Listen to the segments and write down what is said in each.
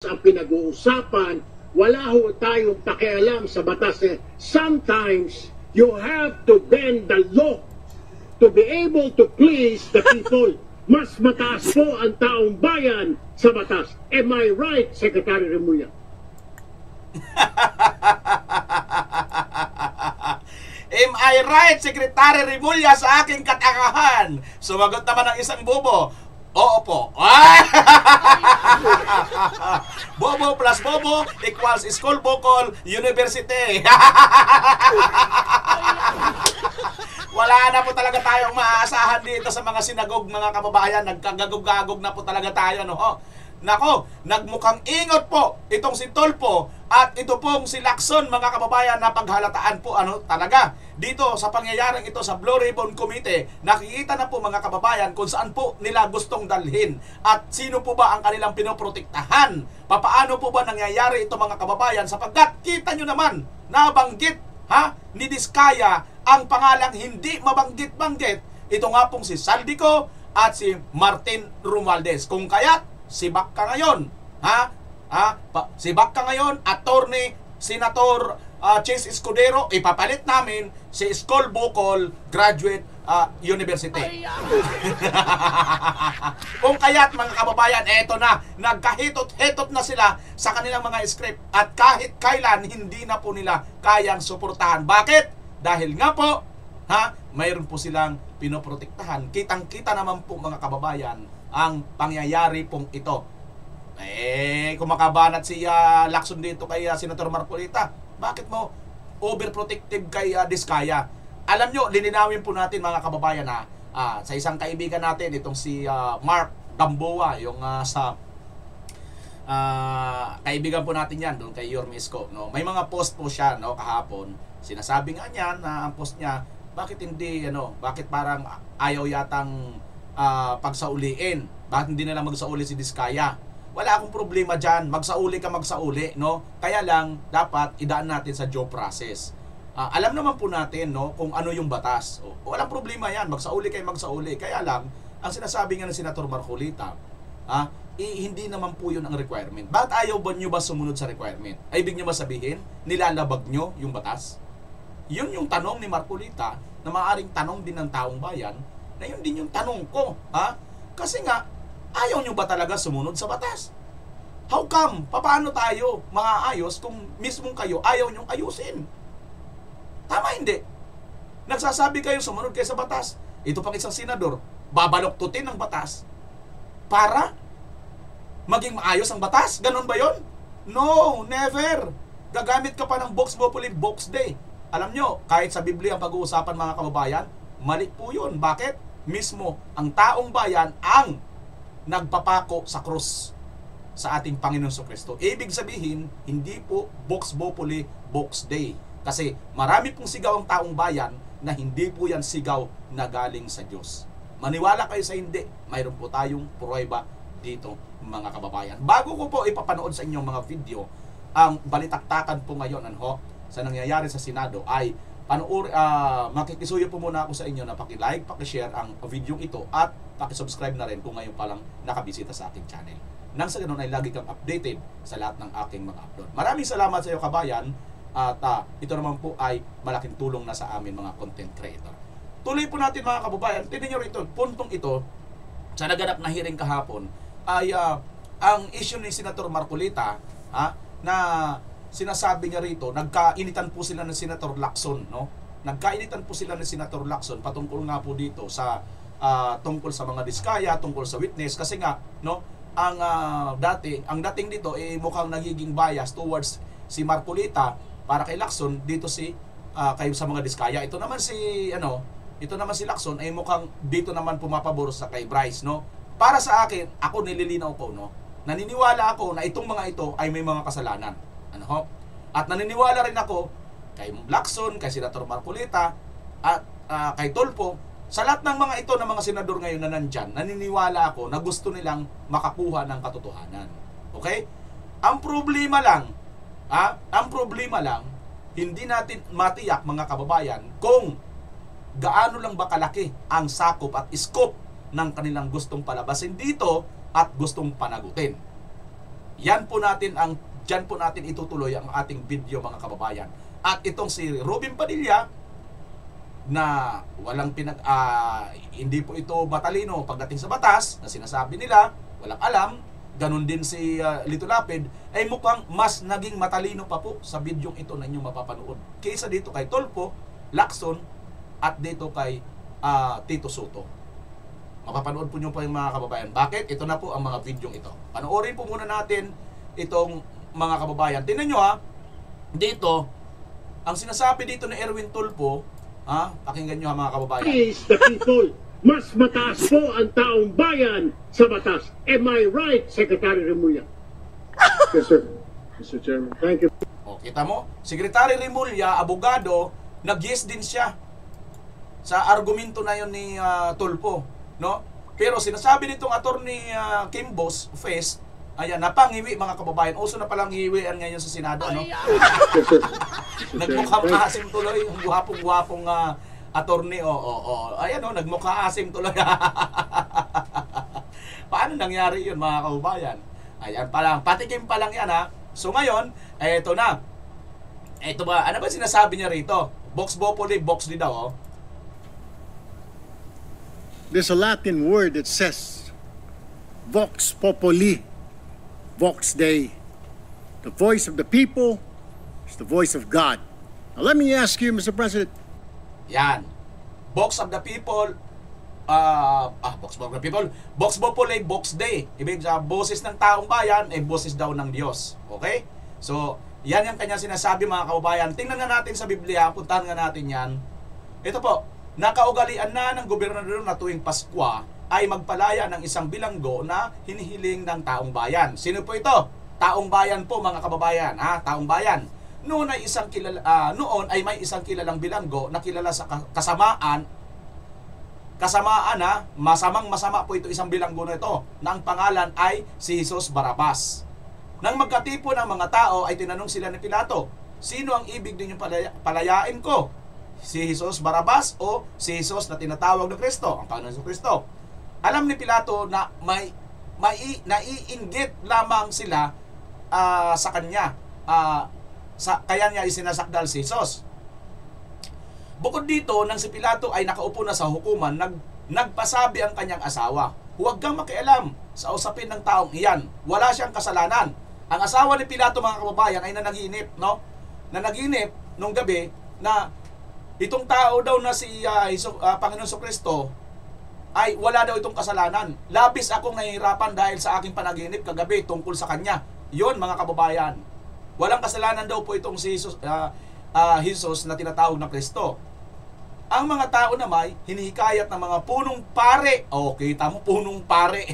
ang pinag-uusapan. Wala ho tayong pakialam sa batas. Sometimes, you have to bend the law to be able to please the people. Mas mataas po ang taong bayan sa batas. Am I right, Secretary Remulla? Am I right, Secretary Remulla, sa aking katangahan? Sumagot naman ang isang bobo. Oo po. Bobo plus bobo equals school bukol university. Wala na po talaga tayong maaasahan dito sa mga sinagog, mga kababayan. Nagkagagog-gagog na po talaga tayo, no? Nako, nagmukhang ingot po itong si Tulfo at ito pong si Lacson, mga kababayan, na paghalataan po talaga dito sa pangyayaring ito sa Blue Ribbon Committee. Nakikita na po, mga kababayan, kung saan po nila gustong dalhin at sino po ba ang kanilang pinoprotektahan. Papaano po ba nangyayari ito, mga kababayan, sapagkat kita nyo naman nabanggit ni Diskaya ang pangalang hindi mabanggit-banggit. Ito nga pong si Saldico at si Martin Romualdez. Kung kaya't sibak ka ngayon, sibak ka ngayon, Attorney Senator Chase Escudero, ipapalit namin si School Bukol Graduate University. Kung kaya't, mga kababayan, eto na, nagkahitot-hitot na sila sa kanilang mga script at kahit kailan hindi na po nila kayang suportahan. Bakit? Dahil nga po, mayroon po silang pinoprotektahan. Kitang-kita naman po, mga kababayan, ang pangyayari pong ito. Kumakabanat si Lacson dito kay Senator Marcolita. Bakit mo overprotective kay Diskaya? Alam nyo, lininawin po natin, mga kababayan, sa isang kaibigan natin, itong si Mark Gamboa, yung sa kaibigan po natin yan, doon kay Yorme Isko, no? May mga post po siya, no, kahapon. Sinasabi nga niya na ang post niya, bakit hindi, bakit parang ayaw yatang pagsauliin? Bakit hindi na lang magsauli si Diskaya? Wala akong problema dyan. Magsauli ka, magsauli, no? Kaya lang, dapat idaan natin sa due process. Alam naman po natin, no, kung ano yung batas. Walang problema yan. Magsauli kayo, magsauli. Kaya lang, ang sinasabi nga ng Senator Marcolita, hindi naman po yun ang requirement. Bakit ayaw ba nyo ba sumunod sa requirement? Ay, ibig nyo ba sabihin, nilalabag nyo yung batas? Yun yung tanong ni Marcolita, na maaaring tanong din ng taong bayan, na yun din yung tanong ko. Kasi nga, ayaw nyo ba talaga sumunod sa batas? How come? Paano tayo maaayos kung mismong kayo ayaw nyong ayusin? Tama hindi? Nagsasabi kayo sumunod kayo sa batas. Ito pang isang senador, babaloktutin ang batas para maging maayos ang batas? Ganun ba yon? No, never. Gagamit ka pa ng Vox Populi, Vox Day. Alam nyo, kahit sa Biblia ang pag-uusapan, mga kababayan, mali po yun. Bakit? Mismo ang taong bayan ang nagpapako sa krus sa ating Panginoon Kristo. Ibig sabihin, hindi po Vox Populi, Vox Day. Kasi marami pong sigaw ang taong bayan na hindi po yan sigaw na galing sa Diyos. Maniwala kayo sa hindi, mayroon po tayong pruweba dito, mga kababayan. Bago ko po ipapanood sa inyong mga video, ang balitaktakan po ngayon sa nangyayari sa Senado ay makikisuyo po muna ako sa inyo na paki-like, paki-share ang video ito at paki-subscribe na rin kung ngayon pa lang nakabisita sa aking channel. Nang sa ganun ay lagi kang updated sa lahat ng aking mga upload. Maraming salamat sa iyo, kabayan, at ito naman po ay malaking tulong na sa amin, mga content creator. Tuloy po natin, mga kababayan. Tingnan nyo rito, puntong ito sa naganap na hearing kahapon ay ang issue ni Senator Marcolita na sinasabi niya rito, nagkainitan po sila ng Senator Lacson, no? Nagkainitan po sila ng Senator Lacson patungkol nga po dito sa tungkol sa mga Diskaya, tungkol sa witness, kasi nga, no, ang dating dito mukhang nagiging bias towards si Marcolita para kay Lacson dito kayo sa mga Diskaya. Ito naman si Lacson ay mukhang dito naman pumapabor sa kay Bryce, no? Para sa akin, ako nililinaw ko, no? Naniniwala ako na itong mga ito ay may mga kasalanan. At naniniwala rin ako kay Lacson, kay Senator Marcolita at kay Tulfo, sa lahat ng mga ito ng mga senador ngayon na nandyan, naniniwala ako na gusto nilang makakuha ng katotohanan. Okay? Ang problema lang, hindi natin matiyak, mga kababayan, kung gaano lang ba kalaki ang sakop at scope ng kanilang gustong palabasin dito at gustong panagutin. Diyan po natin itutuloy ang ating video, mga kababayan. At itong si Robin Padilla, na hindi po ito matalino pagdating sa batas, na sinasabi nila, walang alam, ganun din si Lito Lapid, ay mukhang mas naging matalino pa po sa video ito na inyong mapapanood. Kaysa dito kay Tolpo, Lacson, at dito kay Tito Soto. Mapapanood po nyo pa yung mga kababayan. Bakit? Ito na po ang mga video ito. Panoorin po muna natin itong mga kababayan. Tingnan nyo dito, ang sinasabi dito ni Erwin Tulfo, pakinggan nyo mga kababayan. Please the people. Mas mataas po ang taong bayan sa batas. Am I right, Secretary Remulla? Yes, sir. Mr. Chairman. Thank you. O, kita mo, Secretary Remulla, abogado, nag-yes din siya sa argumento na yun ni Tulfo, no? Pero sinasabi nitong attorney Kimbos Fest, ayan, napangiwi mga kababayan. Uso na palang hiwian ngayon sa Senado, no? Yes, sir. Nagmukhang asim tuloy, yung guwapong attorney, ayan nagmukha asim tuloy. Paano nangyari yun mga kababayan? Ayan pa lang, patikim pa lang yan So ngayon, eto na. Eto ba, ano ba sinasabi niya rito? Vox Populi, Vox Dei daw, There's a Latin word that says, Vox Populi, Vox Dei. The voice of the people is the voice of God. Now let me ask you, Mr. President. Yan. Vox of the people, Vox of the people, Vox Populi, Vox Dei. Ibig sa boses ng taong bayan, boses daw ng Diyos. Okay? So, yan yung kanya sinasabi mga kababayan. Tingnan nga natin sa Biblia, puntahan nga natin yan. Ito po, nakaugalian na ng gobernador na tuwing Pasko ay magpalaya ng isang bilanggo na hinihiling ng taong bayan. Sino po ito? Taong bayan po mga kababayan, taong bayan. Noon ay may isang kilalang bilanggo na kilala sa kasamaan, masamang-masama po ito isang bilanggo na ito, na ang pangalan ay si Jesus Barabas. Nang magkatipo ng mga tao ay tinanong sila ni Pilato, sino ang ibig ninyong palayain ko? Si Jesus Barabas o si Jesus na tinatawag na Kristo, ang Panginoon Kristo? Alam ni Pilato na naiinggit lamang sila sa kanya. Kaya niya isinasakdal si Jesus. Bukod dito, nang si Pilato ay nakaupo na sa hukuman, nagpasabi ang kanyang asawa, huwag kang makialam sa usapin ng taong iyan. Wala siyang kasalanan. Ang asawa ni Pilato mga kababayan ay nanaginip, no? Nanaginip nung gabi na itong tao daw na si Panginoon Kristo ay wala daw itong kasalanan. Labis akong nahihirapan dahil sa aking panaginip kagabi tungkol sa kanya. Yun mga kababayan. Walang kasalanan daw po itong si Jesus, Jesus na tinatawag na Kristo. Ang mga tao naman hinihikayat ng mga punong pare. Kita mo, punong pare.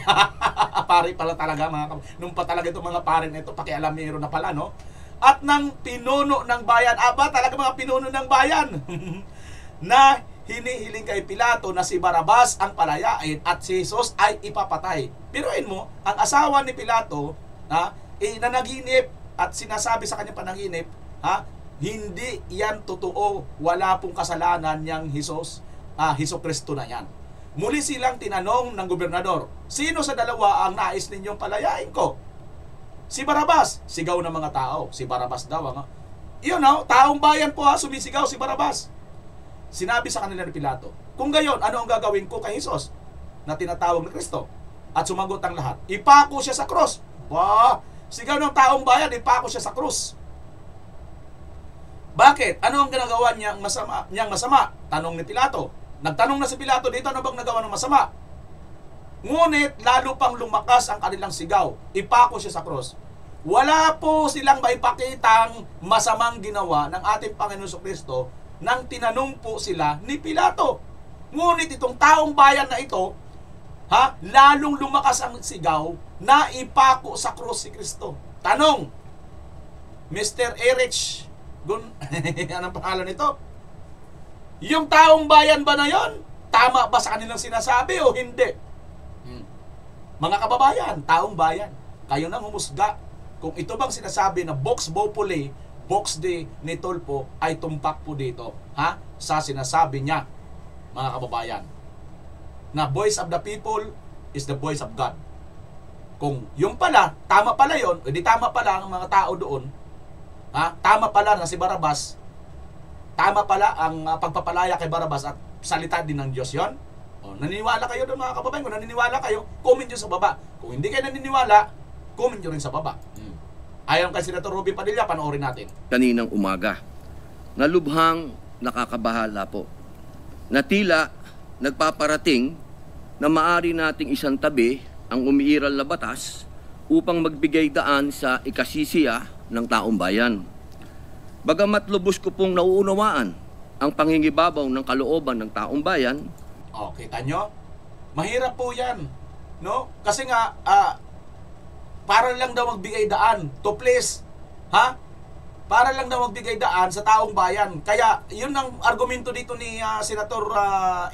Pare pala talaga nung pa talaga itong mga pare na ito, pakialamero na pala, no? At ng pinuno ng bayan, talaga mga pinuno ng bayan na hinihiling kay Pilato na si Barabas ang palayain at si Jesus ay ipapatay. Piruin mo, ang asawa ni Pilato nanaginip at sinasabi sa kanyang panaginip, hindi yan totoo, wala pong kasalanan niyang Hesukristo na yan. Muli silang tinanong ng gobernador, sino sa dalawa ang nais ninyong palayain ko? Si Barabas, sigaw ng mga tao. Si Barabas daw, taong bayan po sumisigaw si Barabas. Sinabi sa kanila ni Pilato, kung gayon, ano ang gagawin ko kay Jesus na tinatawag na Kristo? At sumagot ang lahat, ipako siya sa krus. Sigaw ng taong bayan, ipako siya sa krus. Bakit? Ano ang ginagawa niyang masama? Tanong ni Pilato. Nagtanong na si Pilato, dito ano bang nagawa ng masama? Ngunit lalo pang lumakas ang kanilang sigaw. Ipako siya sa krus. Wala po silang maipakitang masamang ginawa ng ating Panginoon Kristo nang tinanong po sila ni Pilato. Ngunit itong taong bayan na ito, lalong lumakas ang sigaw na ipako sa krus si Kristo. Tanong, Mr. Erich, anong pangalan nito? Yung taong bayan ba na yon? Tama ba sa kanilang sinasabi o hindi? Mga kababayan, taong bayan, kayo nang humusga kung ito bang sinasabi na Vox Populi, Vox Dei ni Tulfo ay tumpak po dito, sa sinasabi niya, mga kababayan, na voice of the people is the voice of God. Kung yung pala, tama pala yon, hindi tama pala ang mga tao doon, ha? Tama pala na si Barrabas, tama pala ang pagpapalaya kay Barrabas at salita din ng Diyos yon. O, naniniwala kayo doon mga kababayan? Kung naniniwala kayo, comment nyo sa baba. Kung hindi kayo naniniwala, comment nyo rin sa baba. Ayon kay Senator Robin Padilla, panoorin natin. Kaninang umaga, nalubhang nakakabahala po, na tila nagpaparating na maari nating isang tabi ang umiiral na batas upang magbigay daan sa ikasisiya ng taong bayan. Bagamat lubos ko pong nauunawaan ang pangingibabaw ng kalooban ng taong bayan. O, kita nyo? Mahirap po yan. No? Kasi nga, para lang daw magbigay daan to please, ha? Para lang daw magbigay daan sa taong bayan. Kaya, yun ang argumento dito ni Senator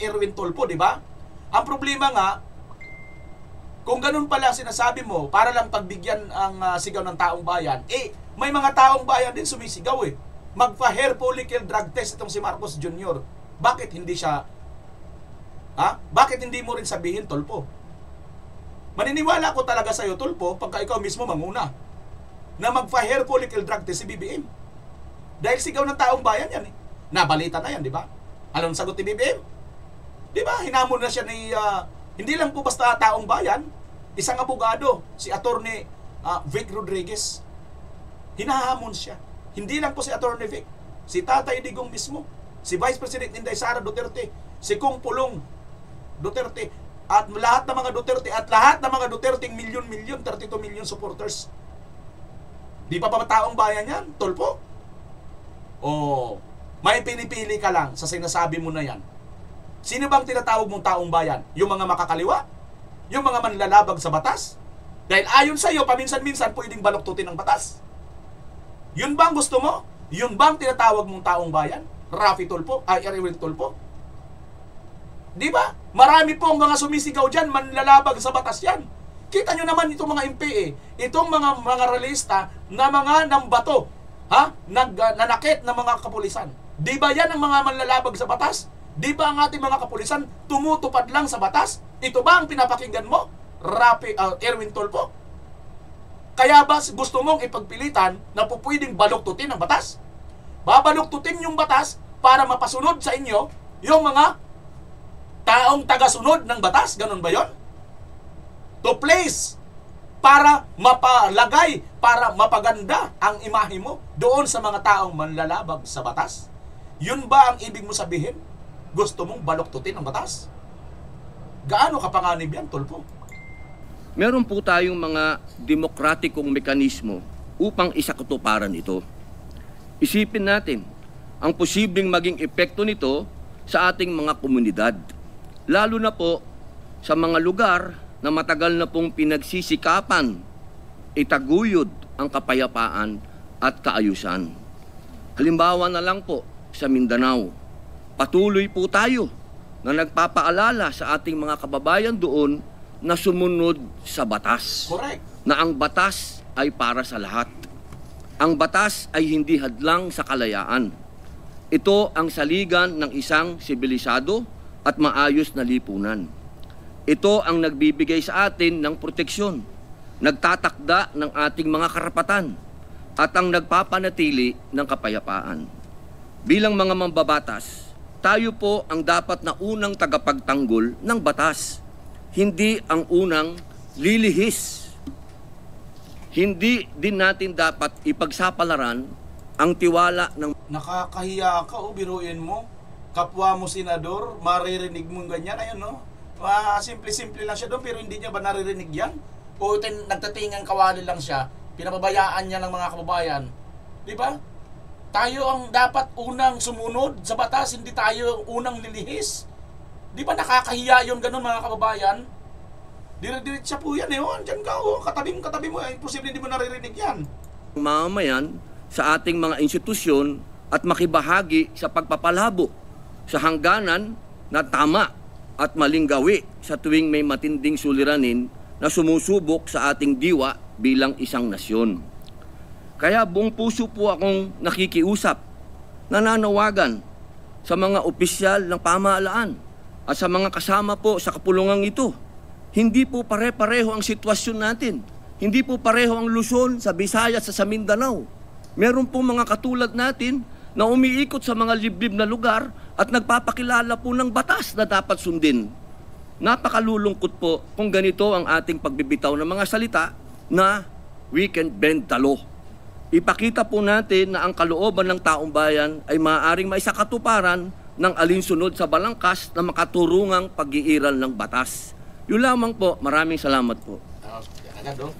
Erwin Tulfo, di ba? Ang problema nga, kung ganun pala sinasabi mo, para lang pagbigyan ang sigaw ng taong bayan, may mga taong bayan din sumisigaw Magpa-hair follicle drug test itong si Marcos Jr. Bakit hindi siya, Bakit hindi mo rin sabihin, Tulfo? Maniniwala ko talaga sa'yo, Tulfo, pagka ikaw mismo manguna na magpa-hair follicle drug test si BBM. Dahil sigaw ng taong bayan yan Nabalita na yan, di ba? Anong sagot ni BBM? Di ba? Hinamon na siya ni, hindi lang po basta taong bayan, isang abogado, si Attorney Vic Rodriguez. Hinahamon siya. Hindi lang po si Attorney Vic, si Tatay Digong mismo, si Vice President Inday Sara Duterte, si Kong Pulong Duterte, at lahat ng mga Duterte, at lahat ng mga Duterte milyon-milyon, 32 million supporters. Di pa taong bayan yan, Tulfo? May pinipili ka lang sa sinasabi mo na yan. Sino bang tinatawag mong taong bayan? Yung mga makakaliwa? Yung mga manlalabag sa batas? Dahil ayon sa iyo, paminsan-minsan pwedeng baluktutin ng batas. Yun bang gusto mo? Yun bang tinatawag mong taong bayan? Rafi Tulfo? Erwin Tulfo? Di ba? Marami pong mga sumisigaw dyan, manlalabag sa batas yan. Kita nyo naman itong mga MPA, itong mga realista na mga nambato, nanakit ng mga kapulisan. Di ba yan ang mga manlalabag sa batas? Di ba ang ating mga kapulisan tumutupad lang sa batas? Ito ba ang pinapakinggan mo, Erwin Tulfo? Kaya ba gusto mong ipagpilitan na pupwedeng baluktutin ang batas? Babaluktutin yung batas para mapasunod sa inyo yung mga taong tagasunod ng batas? Ganun ba yon? To place, para mapalagay, para mapaganda ang imahe mo doon sa mga taong manlalabag sa batas? Yun ba ang ibig mo sabihin? Gusto mong baluktutin ang batas? Gaano kapanganib yan, Tulfo? Meron po tayong mga demokratikong mekanismo upang isakatuparan ito. Isipin natin ang posibleng maging epekto nito sa ating mga komunidad, lalo na po sa mga lugar na matagal na pong pinagsisikapan itaguyod ang kapayapaan at kaayusan. Halimbawa na lang po sa Mindanao, patuloy po tayo na nagpapaalala sa ating mga kababayan doon na sumunod sa batas. Correct. Na ang batas ay para sa lahat. Ang batas ay hindi hadlang sa kalayaan. Ito ang saligan ng isang sibilisado at maayos na lipunan. Ito ang nagbibigay sa atin ng proteksyon, nagtatakda ng ating mga karapatan, at ang nagpapanatili ng kapayapaan. Bilang mga mambabatas, tayo po ang dapat na unang tagapagtanggol ng batas, hindi ang unang lilihis. Hindi din natin dapat ipagsapalaran ang tiwala ng... Nakakahiya ka, biruin mo. Kapwa mo senador, maririnig mo ganyan. Ayun, no? Simple-simple lang siya doon, pero hindi niya ba naririnig yan? O nagtatingang kawali lang siya, pinababayaan niya ng mga kababayan. Di ba? Tayo ang dapat unang sumunod sa batas, hindi tayo unang lilihis. Di ba nakakahiya yun ganun mga kababayan? Dire-diretsa po yan Diyan ka, katabi mo, posible hindi mo naririnig yan. Mamamayan sa ating mga institusyon at makibahagi sa pagpapalabo sa hangganan na tama at maling gawi sa tuwing may matinding suliranin na sumusubok sa ating diwa bilang isang nasyon. Kaya buong puso po akong nakikiusap, nananawagan sa mga opisyal ng pamahalaan at sa mga kasama po sa kapulungang ito Hindi po pare-pareho ang sitwasyon natin. Hindi po pareho ang Luzon sa Visayas sa Mindanao. Meron po mga katulad natin na umiikot sa mga liblib na lugar at nagpapakilala po ng batas na dapat sundin. Napakalulungkot po kung ganito ang ating pagbibitaw ng mga salita na we can bend the law. Ipakita po natin na ang kalooban ng taong bayan ay maaaring maisakatuparan ng alinsunod sa balangkas na makaturungang pag-iiral ng batas. Yun lamang po. Maraming salamat po. Yan agad, oh.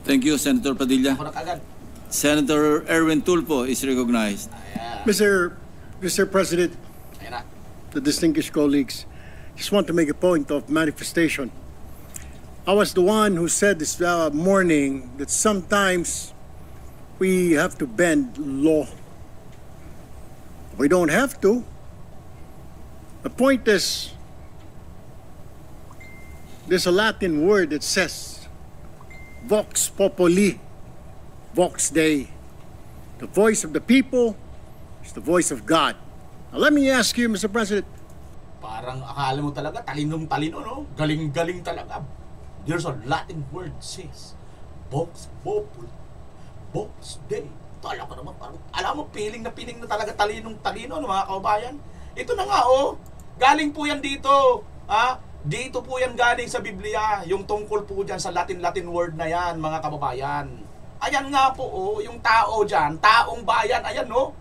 Thank you, Senator Padilla. Ako na agad. Senator Erwin Tulfo is recognized. Ayan. Mr. President, Ayan na. the distinguished colleagues, just want to make a point of manifestation. I was the one who said this morning that sometimes we have to bend law. We don't have to. The point is, there's a Latin word that says, Vox Populi, Vox Dei. The voice of the people is the voice of God. Now let me ask you, Mr. President, Parang akala mo talaga, talinong-talino, no? Galing-galing talaga. There's a Latin word says, Vox Populi, Vox Dei. Alam ko naman, parang, alam mo, piling na talaga talinong-talino, no, mga kababayan. Ito na nga, oh. Galing po yan dito. Ha? Dito po yan galing sa Biblia. Yung tungkol po dyan sa Latin word na yan, mga kababayan. Ayan nga po, oh. Yung tao dyan, taong bayan. Ayan, no?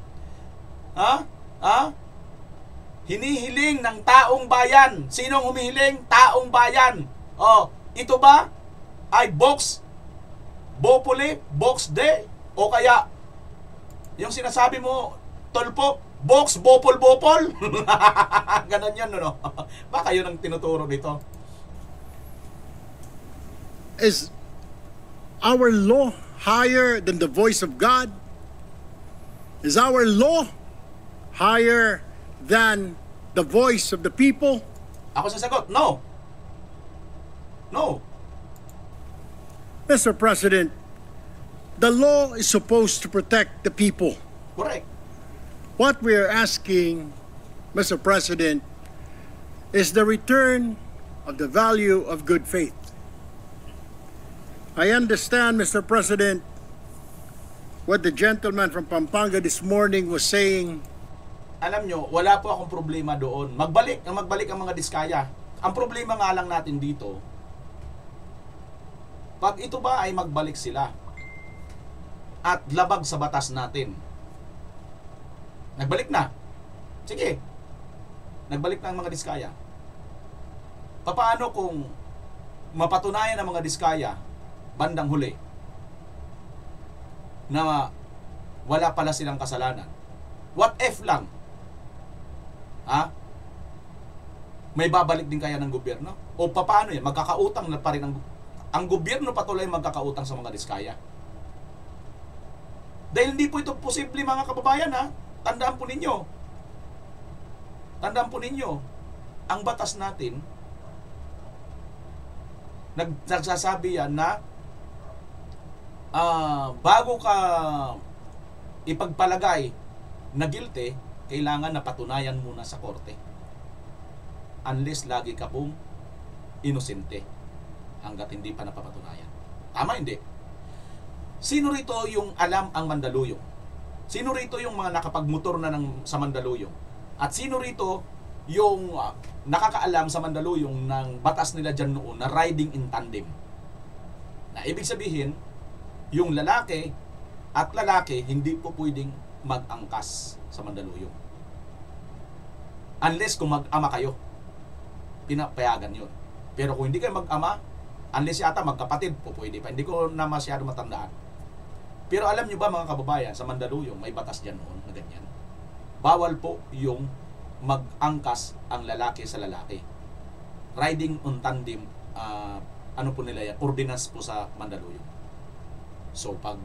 Ha? Ha? Hinihiling ng taong bayan. Sinong humihiling? Taong bayan. Oh, ito ba ay Vox Populi, Vox Dei? O kaya, yung sinasabi mo, Tulfo, Vox Bopol. Ganon yan, no? Baka yun ang tinuturo dito. is our law higher than the voice of God? Is our law higher than the voice of the people? Ako sasagot, no. No. Mr. President, the law is supposed to protect the people. Correct. What we are asking, Mr. President, is the return of the value of good faith. I understand, Mr. President, what the gentleman from Pampanga this morning was saying. Alam nyo, wala po akong problema doon. Magbalik ang mga diskaya. Ang problema nga lang natin dito, pag ito ba ay magbalik sila at labag sa batas natin. Nagbalik na. Sige. Nagbalik na ang mga diskaya. Paano kung mapatunayan ang mga diskaya bandang huli na wala pala silang kasalanan? What if lang? Ha? May babalik din kaya ng gobyerno? O paano yan? Magkakautang na pa rin ang gobyerno patuloy magkakautang sa mga diskaya. Dahil hindi po ito posible, mga kababayan, ha? Tandaan po ninyo. Tandaan po ninyo, ang batas natin, nagsasabi yan na bago ka ipagpalagay na guilty, kailangan na patunayan muna sa korte. Unless lagi ka pong inosente hanggat hindi pa napapatunayan. Tama, hindi? Sino rito yung alam ang Mandaluyong? Sino rito yung mga nakapagmotor na sa Mandaluyong? At sino rito yung nakakaalam sa Mandaluyong ng batas nila dyan noon na riding in tandem? Na ibig sabihin, yung lalaki at lalaki hindi po pwedeng mag-angkas sa Mandaluyong. Unless kung mag-ama kayo, pinapayagan yun. Pero kung hindi kayo mag-ama, unless yata magkapatid po pwede pa. Hindi ko na masyado matandaan. Pero alam nyo ba, mga kababayan, sa Mandaluyong may batas dyan noon na ganyan. Bawal po yung mag-angkas ang lalaki sa lalaki. Riding on tandem, ano po nila yan, ordinance po sa Mandaluyong. So pag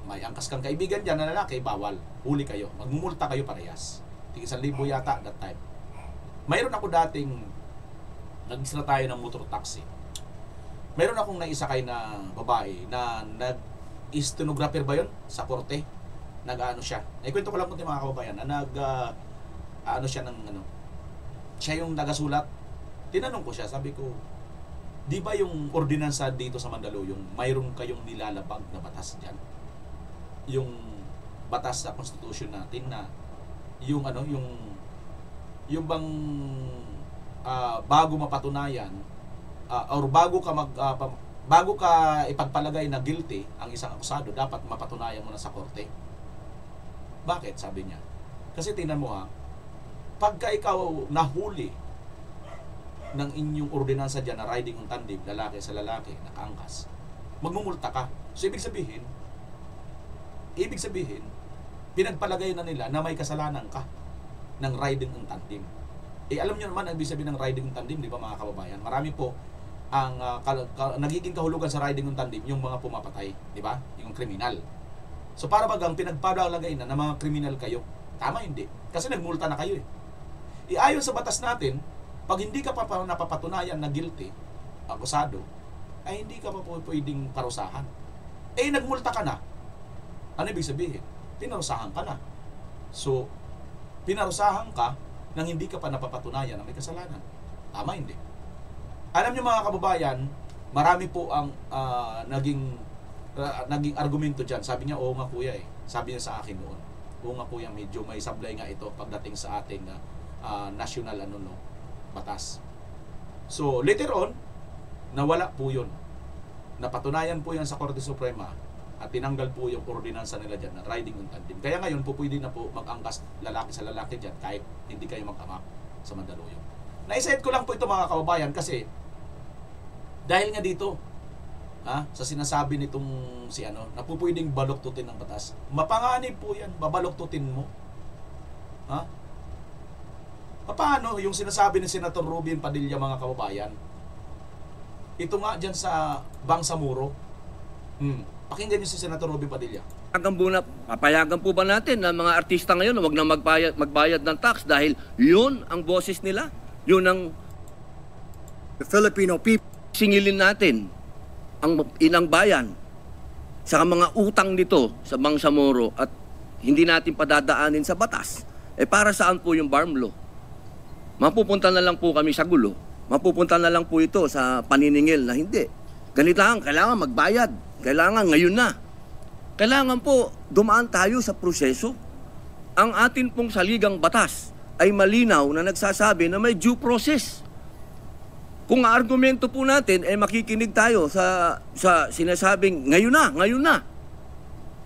may angkas kang kaibigan dyan na lalaki, bawal. Huli kayo. Magmumulta kayo parehas. Tig 1,000 yata that time. Mayroon ako dating, nag-isra tayo ng motor taxi. Mayroon akong naisakay na babae na stenographer ba yun? Sa korte. Nag-ano siya. Naikwento ko lang kunti, mga kababayan, na ano siya ng ano. Siya yung nagasulat. Tinanong ko siya, sabi ko, Di ba yung ordinansa dito sa Mandaluyong, mayroon kayong nilalabag na batas dyan? Yung batas sa constitution natin na yung ano, yung bang bago mapatunayan or bago ka ipagpalagay na guilty ang isang akusado, dapat mapatunayan mo na sa korte. Bakit? Sabi niya. Kasi tingnan mo ha, pagka ikaw nahuli ng inyong ordinansa dyan na riding on tandem, lalaki sa lalaki, nakaangkas, magmumulta ka. So, ibig sabihin, pinagpalagay na nila na may kasalanan ka ng riding on tandem. Alam nyo naman ang ibig sabihin ng riding on tandem, di ba mga kababayan? Marami po ang nagiging kahulugan sa riding on tandem, yung mga pumapatay, di ba? Yung kriminal. So, para bagang pinagpalagay na mga kriminal kayo. Tama, hindi. Kasi nagmulta na kayo eh. Ayon sa batas natin, pag hindi ka pa napapatunayan na guilty, akusado, ay hindi ka pa pwedeng parusahan. Nagmulta ka na. Ano ibig sabihin? Pinarusahan ka na. So, pinarusahan ka nang hindi ka pa napapatunayan na may kasalanan. Tama, hindi. Alam niyo mga kababayan, marami po ang naging argumento dyan. Sabi niya, oo nga kuya eh. Sabi niya sa akin noon, oo nga kuya, medyo may sablay nga ito pagdating sa ating national batas. So, later on, nawala po yun. Napatunayan po yan sa Korte Suprema at tinanggal po yung ordinansa nila dyan na riding on tandem. Kaya ngayon po pwede na po mag-angkas lalaki sa lalaki dyan kahit hindi kayo mag-amak sa Mandaluyong. Naisahid ko lang po ito mga kababayan kasi dahil nga dito sa sinasabi nitong na po pwedeng baluktutin ng batas. Mapanganib po yan, babaluktutin mo. Paano yung sinasabi ni Senator Robin Padilla mga kababayan? Ito nga dyan sa Bangsamoro. Pakinggan niyo si Senator Robin Padilla. Papayagan po ba natin na mga artista ngayon na wag na magbayad ng tax dahil yun ang boses nila? Yun ang The Filipino people. Singilin natin ang inang bayan sa mga utang nito sa Bangsamoro at hindi natin padadaanin sa batas. Para saan po yung BARM law? Mapupunta na lang po kami sa gulo. Mapupunta na lang po ito sa paniningil na hindi. Ganito lang, kailangan magbayad. Kailangan ngayon na. Kailangan po dumaan tayo sa proseso. Ang atin pong saligang batas ay malinaw na nagsasabi na may due process. Kung argumento po natin, makikinig tayo sa sinasabing ngayon na.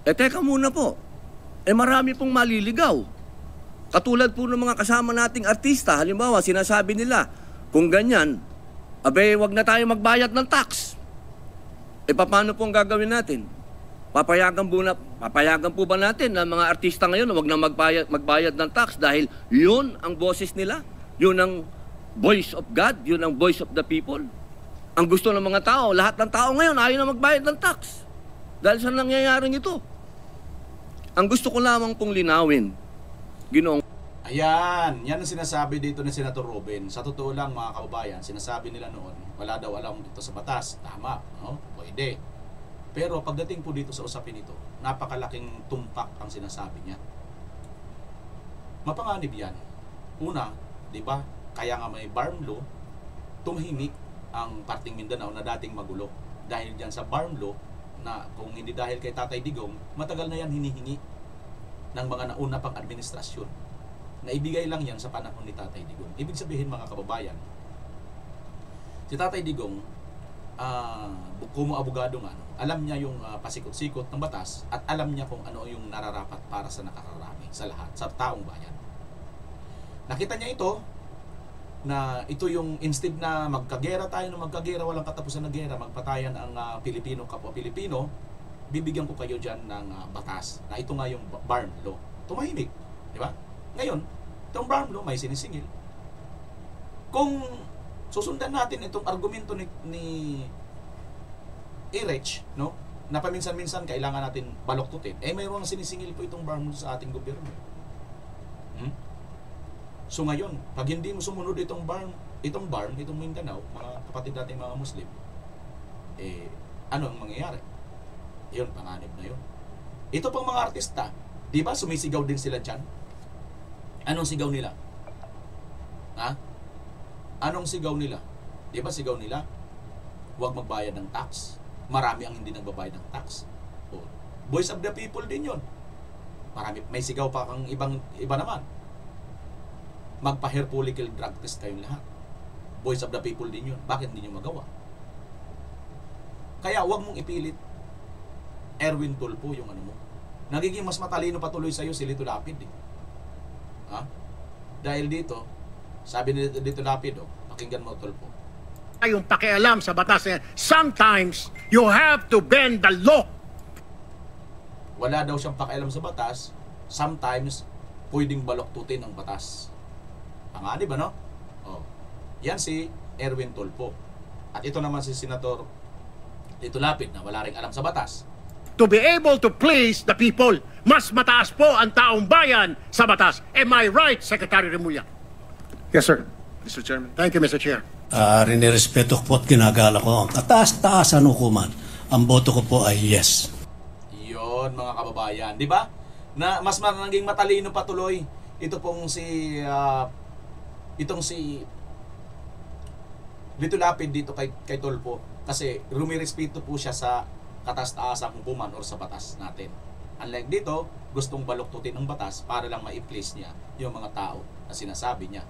Teka muna po. Marami pong maliligaw. Katulad po ng mga kasama nating artista, halimbawa, sinasabi nila, kung ganyan, wag na tayo magbayad ng tax. Paano po ang gagawin natin? Papayagan po ba natin na mga artista ngayon na wag na magbayad ng tax dahil yun ang boses nila? Yun ang voice of God? Yun ang voice of the people? Ang gusto ng mga tao, lahat ng tao ngayon ayaw na magbayad ng tax. Dahil sa nangyayaring ito. Ang gusto ko lamang pong linawin, Ginoong. Ayan, yan ang sinasabi dito ni Senator Robin. Sa totoo lang mga kababayan, sinasabi nila noon, wala daw alam dito sa batas. Tama, no? Pwede. Pero pagdating po dito sa usapin ito, napakalaking tumpak ang sinasabi niya. Mapanganib yan. Una, di ba, kaya nga may BARM law, tumahimik ang parting Mindanao na dating magulo. Dahil dyan sa BARM law, na kung hindi dahil kay Tatay Digong, matagal na yan hinihingi ng mga nauna pang administrasyon. Naibigay lang yan sa panahon ni Tatay Digong. Ibig sabihin mga kababayan, si Tatay Digong, kumo abogado nga, alam niya yung pasikot-sikot ng batas at alam niya kung ano yung nararapat para sa nakararami, sa lahat, sa taong bayan. Nakita niya ito, na ito yung instead na magkagera tayo ng magkagera, walang katapusan na gera, magpatayan ang Pilipino kapwa Pilipino, bibigyan ko kayo dyan ng batas na ito nga yung BARM law. Tumahimik, di ba? Ngayon, itong BARM law may sinisingil. Kung susundan natin itong argumento ni Erich, no? Na paminsan-minsan kailangan natin baloktutin. Mayroong sinisingil po itong BARM law sa ating gobyerno. So ngayon, pag hindi mo sumunod itong BARM, itong Mindanao, mga kapatid nating mga Muslim, ano ang mangyayari? Yun, panganib na yun. Ito pang mga artista, di ba sumisigaw din sila dyan? Anong sigaw nila? Anong sigaw nila? Di ba sigaw nila? huwag magbayad ng tax. Marami ang hindi nagbabayad ng tax. O, voice of the people din yun. Marami, may sigaw pa kang iba naman. Magpa-hair follicle drug test kayong lahat. Voice of the people din yun. Bakit hindi nyo magawa? Kaya huwag mong ipilit Erwin Tulfo yung ano mo. Nagiging mas matalino patuloy sa'yo si Lito Lapid eh. Ha? Dahil dito, sabi ni Lito Lapid, pakinggan mo Tulfo. Yung pakialam sa batas na sometimes you have to bend the law. Wala daw siyang pakialam sa batas. Sometimes, pwedeng baloktutin ang batas. Panganib, ano? Yan si Erwin Tulfo. At ito naman si Senator Lito Lapid na wala ring alam sa batas. To be able to please the people, mas mataas po ang taong bayan sa batas. Am I right, Secretary Remulla? Yes, sir. Mr. Chairman. Thank you, Mr. Chair. Rinirespeto ko po at ginagala ko ang kataas-taasan hukuman. Ang boto ko po ay yes. Yun, mga kababayan. Di ba? Na mas naging matalino patuloy. Ito pong si Lito Lapid dito kay Tulfo. Kasi rumirespeto po siya sa kataas-taasang hukuman or sa batas natin. Unlike dito, gustong baluktutin ang batas para lang ma-place niya yung mga tao na sinasabi niya.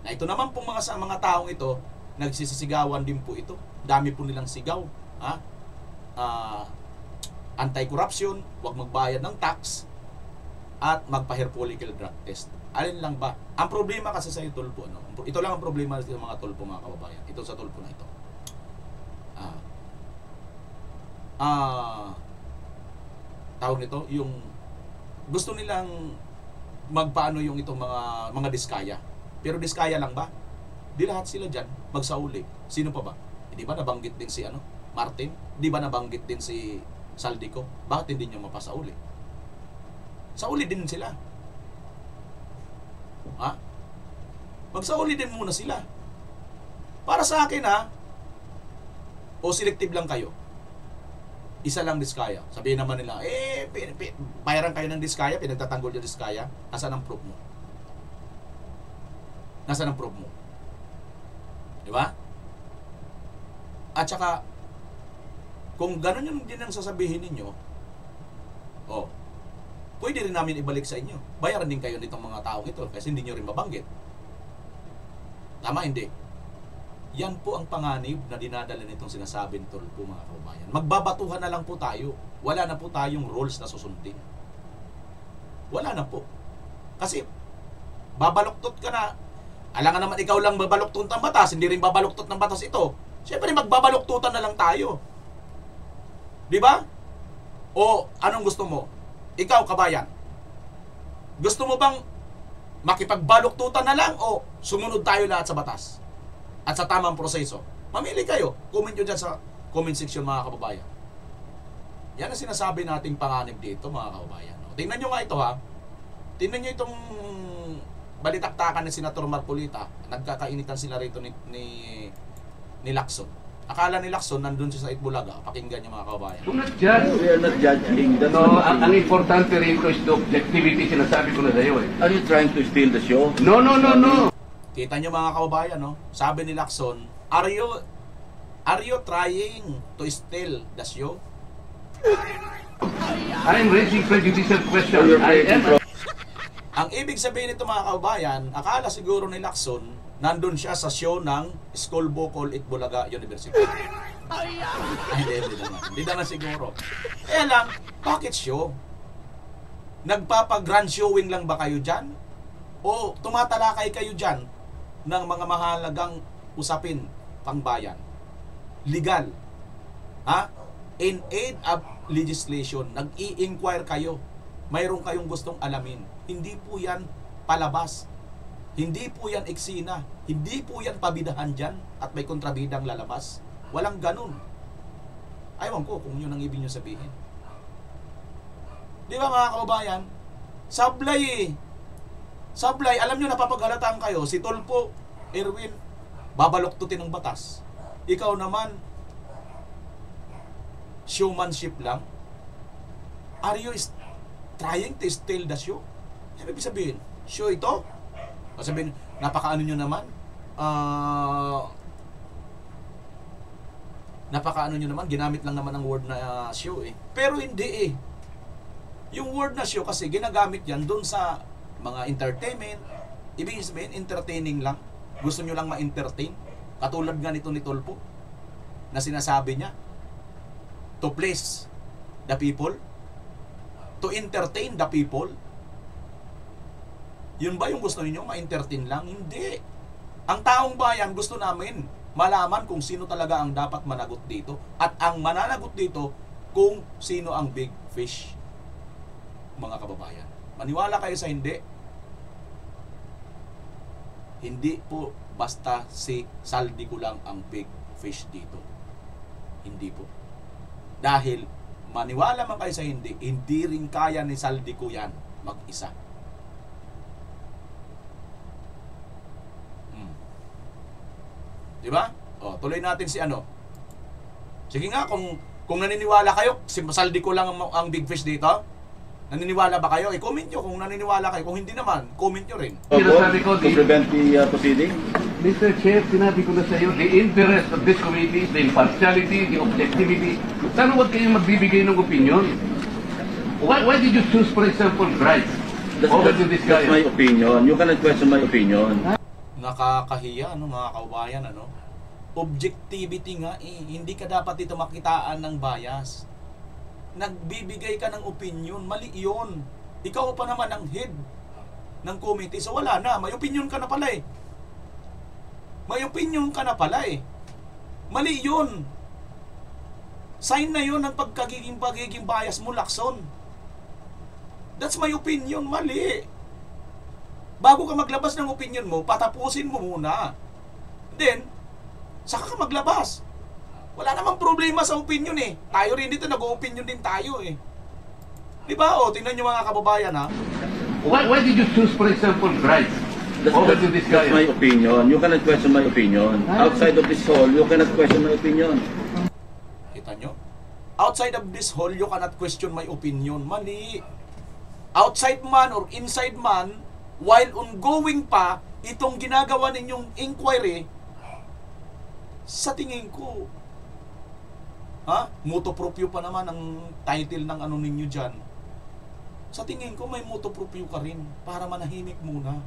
Na ito naman pong mga taong ito, nagsisisigawan din po ito. Dami po nilang sigaw. Anti-corruption, huwag magbayad ng tax, at magpa-hair follicle drug test. Alin lang ba? Ang problema kasi sa Tulfo, no? Ito lang ang problema sa mga Tulfo, mga kababayan. Ito sa Tulfo na ito. Tawag nito, yung gusto nilang magpaano yung itong mga diskaya. Pero diskaya lang ba? Di lahat sila dyan magsauli. Sino pa ba? Di ba nabanggit din si Martin? Di ba nabanggit din si Saldico? Bakit hindi nyo mapasauli? Sauli din sila. Ha? Magsauli din muna sila. Para sa akin o selective lang kayo. Isa lang diskaya. Sabihin naman nila, bayaran kayo ng diskaya, pinagtatanggol yung diskaya. Nasaan ang proof mo? Nasaan ang proof mo? Di ba? At saka, kung gano'n yung din ang sasabihin ninyo, pwede rin namin ibalik sa inyo. Bayaran din kayo nitong mga taong ito kasi hindi nyo rin mabanggit. Tama, hindi. Yan po ang panganib na dinadala nitong sinasabi ni Tulfo, mga kababayan. Magbabatuhan na lang po tayo. Wala na po tayong rules na susundin. Wala na po. Kasi, babaluktot ka na. Alangan naman ikaw lang babaluktot ng batas, hindi rin babaluktot ng batas ito. Siyempre, magbabaluktutan na lang tayo. Di ba? O, anong gusto mo? Ikaw, kabayan, gusto mo bang makipagbaluktutan na lang o sumunod tayo lahat sa batas? At sa tamang proseso, mamili kayo. Comment nyo dyan sa comment section, mga kababayan. Yan ang sinasabi nating panganib dito, mga kababayan. Tingnan nyo nga ito, Tingnan nyo itong balitaktakan ni Senator Marcolita. Nagkakainitan sila rito ni Lacson. Akala ni Lacson nandun siya sa Itbulaga. Pakinggan nyo, mga kababayan. Do not judge. We are not judging. No, ang importante rito is the objectivity. Sinasabi ko na sa'yo Are you trying to steal the show? No. Kita nyo, mga kababayan, sabi ni Lacson, are you trying to steal the show? I am raising prejudicial questions. Ang ibig sabihin nito, mga kababayan, akala siguro ni Lacson, nandun siya sa show ng School Bukol Itbulaga University. Hindi naman siguro. Kaya lang, bakit show? Nagpapa-grand showing lang ba kayo dyan? O tumatalakay kayo dyan ng mga mahalagang usapin pangbayan? Legal. In aid of legislation, nag-i-inquire kayo. Mayroon kayong gustong alamin. Hindi po yan palabas. Hindi po yan eksena. Hindi po yan pabidahan dyan at may kontrabidang lalabas. Walang ganun. Ayaw ko kung yun ang ibig nyo sabihin. Di ba, mga kababayan? Sablay Sablay, alam nyo, napapagalataan kayo. Si Tulfo, Erwin, babaloktutin ng batas. Ikaw naman, showmanship lang. Are you trying to steal the show? Ano ibig sabihin? Show ito? O sabihin, napakaano nyo naman? Napakaano nyo naman, ginamit lang naman ang word na show eh. Pero hindi eh. Yung word na show kasi ginagamit yan doon sa mga entertainment. Ibig sabihin, entertaining lang. Gusto nyo lang ma-entertain. Katulad nga nito ni Tulfo na sinasabi niya, to please the people, to entertain the people. Yun ba yung gusto niyo, ma-entertain lang? Hindi. Ang taong bayan, gusto namin malaman kung sino talaga ang dapat managot dito. At ang mananagot dito, kung sino ang big fish. Mga kababayan. Maniwala kayo sa hindi. Hindi po basta si Saldico lang ang big fish dito. Hindi po. Dahil maniwala man kayo sa hindi rin kaya ni Saldico yan mag-isa. Diba? O, tuloy natin si ano. Sige nga, kung naniniwala kayo, si Saldico lang ang big fish dito. Naniniwala ba kayo? I-comment nyo kung naniniwala kayo. Kung hindi naman, comment nyo rin. Sinasabi ko, To prevent the proceeding? Mr. Chair, sinabi ko na sa iyo, the interest of this committee is the impartiality, the objectivity. Sana huwag kayong magbibigay ng opinion. Why did you choose, for example, Bryce? Over to this guy? That's my opinion. You cannot question my opinion. Nakakahiya, ano, mga kaubayan, ano? Objectivity nga eh. Hindi ka dapat dito makitaan ng bias. Nagbibigay ka ng opinion, mali yun. Ikaw pa naman ang head ng committee, so wala na, may opinion ka na pala eh. May opinion ka na pala eh. Mali yun. Sign na yun ng pagiging bias mo, Lacson. That's my opinion, mali. Bago ka maglabas ng opinion mo, patapusin mo muna. Then, saka ka maglabas. Wala namang problema sa opinion eh. Tayo rin dito, nag-opinion din tayo eh. Diba? O, tingnan nyo mga kababayan ha. Why did you choose, for example, Bryce? Over to this guy? That's my opinion. You cannot question my opinion. Outside of this hall, you cannot question my opinion. Kita nyo? Outside of this hall, you cannot question my opinion. Mali. Outside man or inside man, while ongoing pa, itong ginagawa ninyong inquiry, sa tingin ko, motu proprio pa naman ang title ng ano ninyo dyan. Sa tingin ko, may motu proprio ka rin para manahimik muna.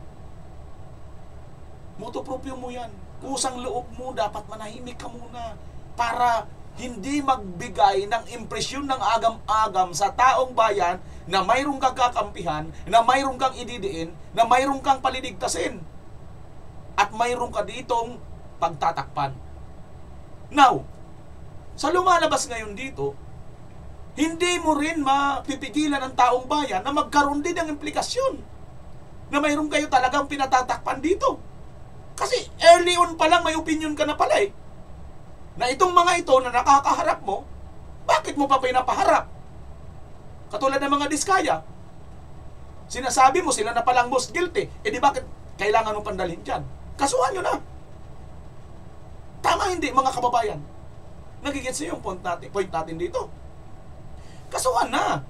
Motu proprio mo yan. Kusang loob mo, dapat manahimik ka muna para hindi magbigay ng impresyon ng agam-agam sa taong bayan na mayroong kang kakampihan, na mayroong kang ididiin, na mayroong kang paliligtasin. At mayroong ka ditong pagtatakpan. Now, sa lumalabas ngayon dito, hindi mo rin mapipigilan ng taong bayan na magkaroon din ng implikasyon na mayroon kayo talagang pinatatakpan dito. Kasi early on pa lang may opinion ka na pala eh. Na itong mga ito na nakakaharap mo, bakit mo pa pinapaharap? Katulad ng mga Diskaya. Sinasabi mo sila na palang most guilty. Eh di bakit kailangan mong pandalhin dyan? Kasuhan nyo na. Tama hindi mga kababayan? Nagigits niyo yung point natin dito. Kasuhan na.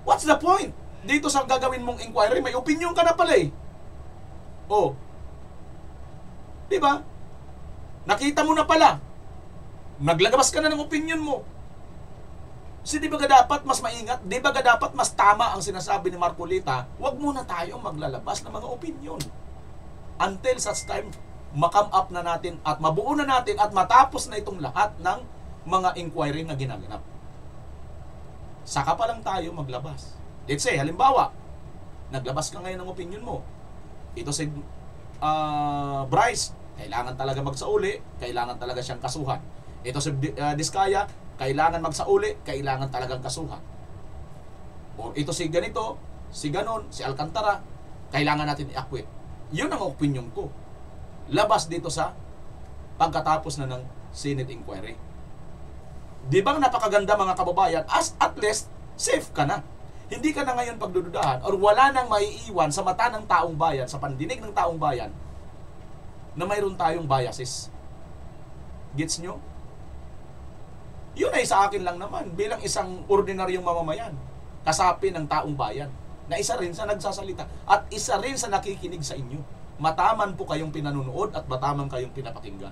What's the point? Dito sa gagawin mong inquiry, may opinion ka na pala eh. Oh. Diba? Nakita mo na pala. Naglagabas ka na ng opinion mo. Kasi di ba dapat mas maingat? Di ba dapat mas tama ang sinasabi ni Marcolita? Huwag muna tayong maglalabas ng mga opinion. Until such time, makam up na natin at mabuo na natin at matapos na itong lahat ng mga inquiry na ginaganap. Saka pa lang tayo maglabas. Let's say, halimbawa, naglabas ka ngayon ng opinion mo. Ito si Bryce, kailangan talaga magsauli, kailangan talaga siyang kasuhan. Ito si Diskaya, kailangan magsauli, kailangan talagang kasuhan. O ito si ganito, si ganon, si Alcantara, kailangan natin i-acquit. Yun ang opinion ko. Labas dito sa pagkatapos na ng Senate inquiry. Di ba napakaganda mga kababayan? At least, safe ka na. Hindi ka na ngayon pagdududahan or wala nang maiiwan sa mata ng taong bayan, sa pandinig ng taong bayan, na mayroon tayong biases. Gets nyo? Yun ay sa akin lang naman, bilang isang ordinaryong mamamayan, kasapi ng taong bayan, na isa rin sa nagsasalita at isa rin sa nakikinig sa inyo. Mataman po kayong pinanunood at mataman kayong pinapakinggan.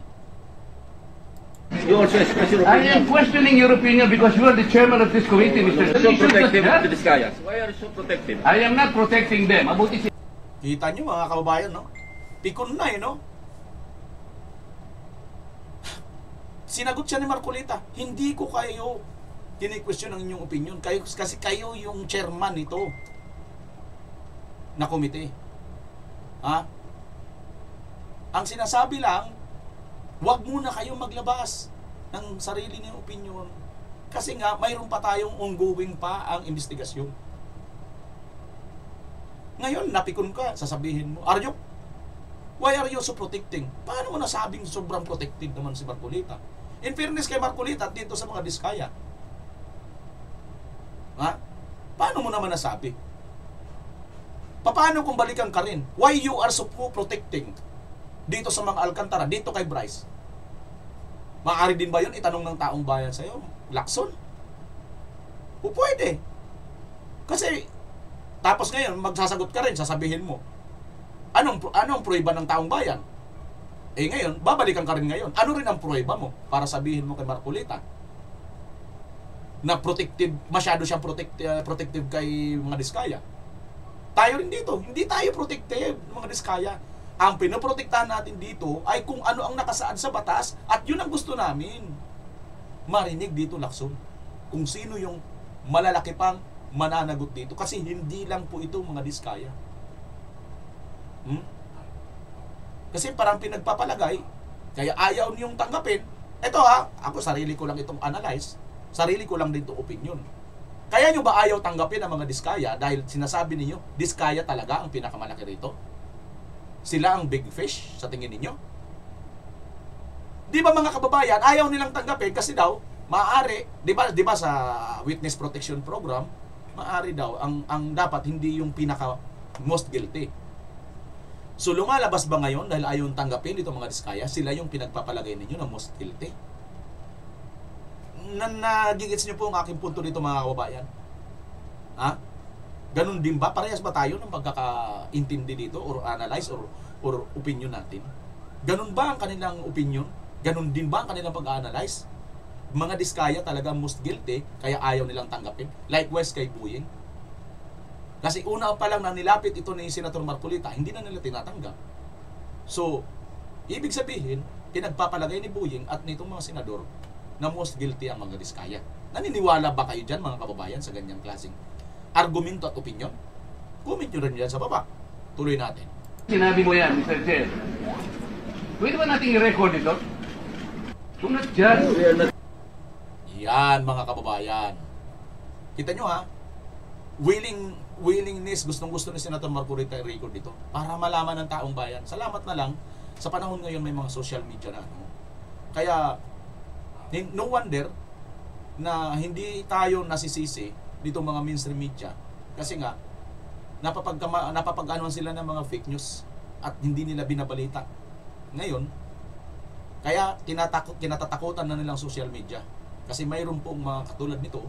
You also express your I opinion. am questioning your opinion because you are the chairman of this committee, Mr. So You should protective just- of the Discayas. Why are you so protective? I am not protecting them. About it. Kita nyo mga kababayan, no? Pikon na no? Sinagot siya ni Marcolita, hindi ko kayo tini-question ang inyong opinion. Kayo, kasi kayo yung chairman nito na komite. Ha? Ang sinasabi lang, wag muna kayo maglabas ng sarili niyong opinion. Kasi nga, mayroon pa tayong ongoing pa ang investigasyon. Ngayon, napikon ka, sasabihin mo, why are you so protecting? Paano mo nasabing sobrang protective naman si Marcolita? In fairness kay Marcolita at dito sa mga Diskaya. Ha? Paano mo naman nasabi? Paano kung balikan ka rin? Why you are so protecting dito sa mga Alcantara, dito kay Bryce? Maaari din ba yun itanong ng taong bayan sa'yo? Lacson? O pwede. Kasi, tapos ngayon, magsasagot ka rin, sasabihin mo, anong prueba ng taong bayan? Eh ngayon, babalikan ka rin ngayon. Ano rin ang prueba mo para sabihin mo kay Marcolita na protective, masyado siyang protective kay mga Diskaya? Tayo rin dito, hindi tayo protective mga Diskaya. Ang pinoprotektahan natin dito ay kung ano ang nakasaad sa batas at yun ang gusto namin. Marinig dito, Lacson, kung sino yung malalaki pang mananagot dito. Kasi hindi lang po ito mga Diskaya. Kasi parang pinagpapalagay, kaya ayaw niyong tanggapin. Ito ako sarili ko lang itong analyze, sarili ko lang din itong opinion. Kaya nyo ba ayaw tanggapin ang mga Diskaya dahil sinasabi niyo Diskaya talaga ang pinakamalaki rito? Sila ang big fish sa tingin ninyo? Di ba mga kababayan, ayaw nilang tanggapin kasi daw, maaari, di ba sa Witness Protection Program, maaari daw, ang dapat hindi yung pinaka most guilty. So lumalabas ba ngayon dahil ayaw tanggapin dito mga Diskaya, sila yung pinagpapalagay ninyo na most guilty? Nagigits niyo po ang aking punto dito mga kababayan? Ha? Ganun din ba? Parehas ba tayo ng pagkakaintindi dito or analyze or opinion natin? Ganun ba ang kanilang opinion? Ganun din ba ang kanilang pag-analyze? Mga Diskaya talaga most guilty kaya ayaw nilang tanggapin. Likewise kay Buying. Kasi una pa lang na nilapit ito ni Senator Marcolita, hindi na nila tinatanggap. So, ibig sabihin, pinagpapalagay ni Buying at nitong mga senador na most guilty ang mga Diskaya. Naniniwala ba kayo dyan mga kababayan sa ganyang klaseng argumento at opinion? Comment nyo rin yan sa baba. Tuloy natin. Sinabi mo yan, Mr. Chair. Pwede ba nating i-record ito? Kung not just... Yan mga kababayan. Kita nyo willingness, gustong-gusto ni Senator Marcolita i-record dito para malaman ng taong bayan. Salamat na lang, sa panahon ngayon may mga social media na Kaya, no wonder na hindi tayo nasisisi dito mga mainstream media. Kasi nga, napapag-anuan sila ng mga fake news at hindi nila binabalita. Ngayon, kaya kinatatakutan na nilang social media. Kasi mayroon pong mga katulad nito.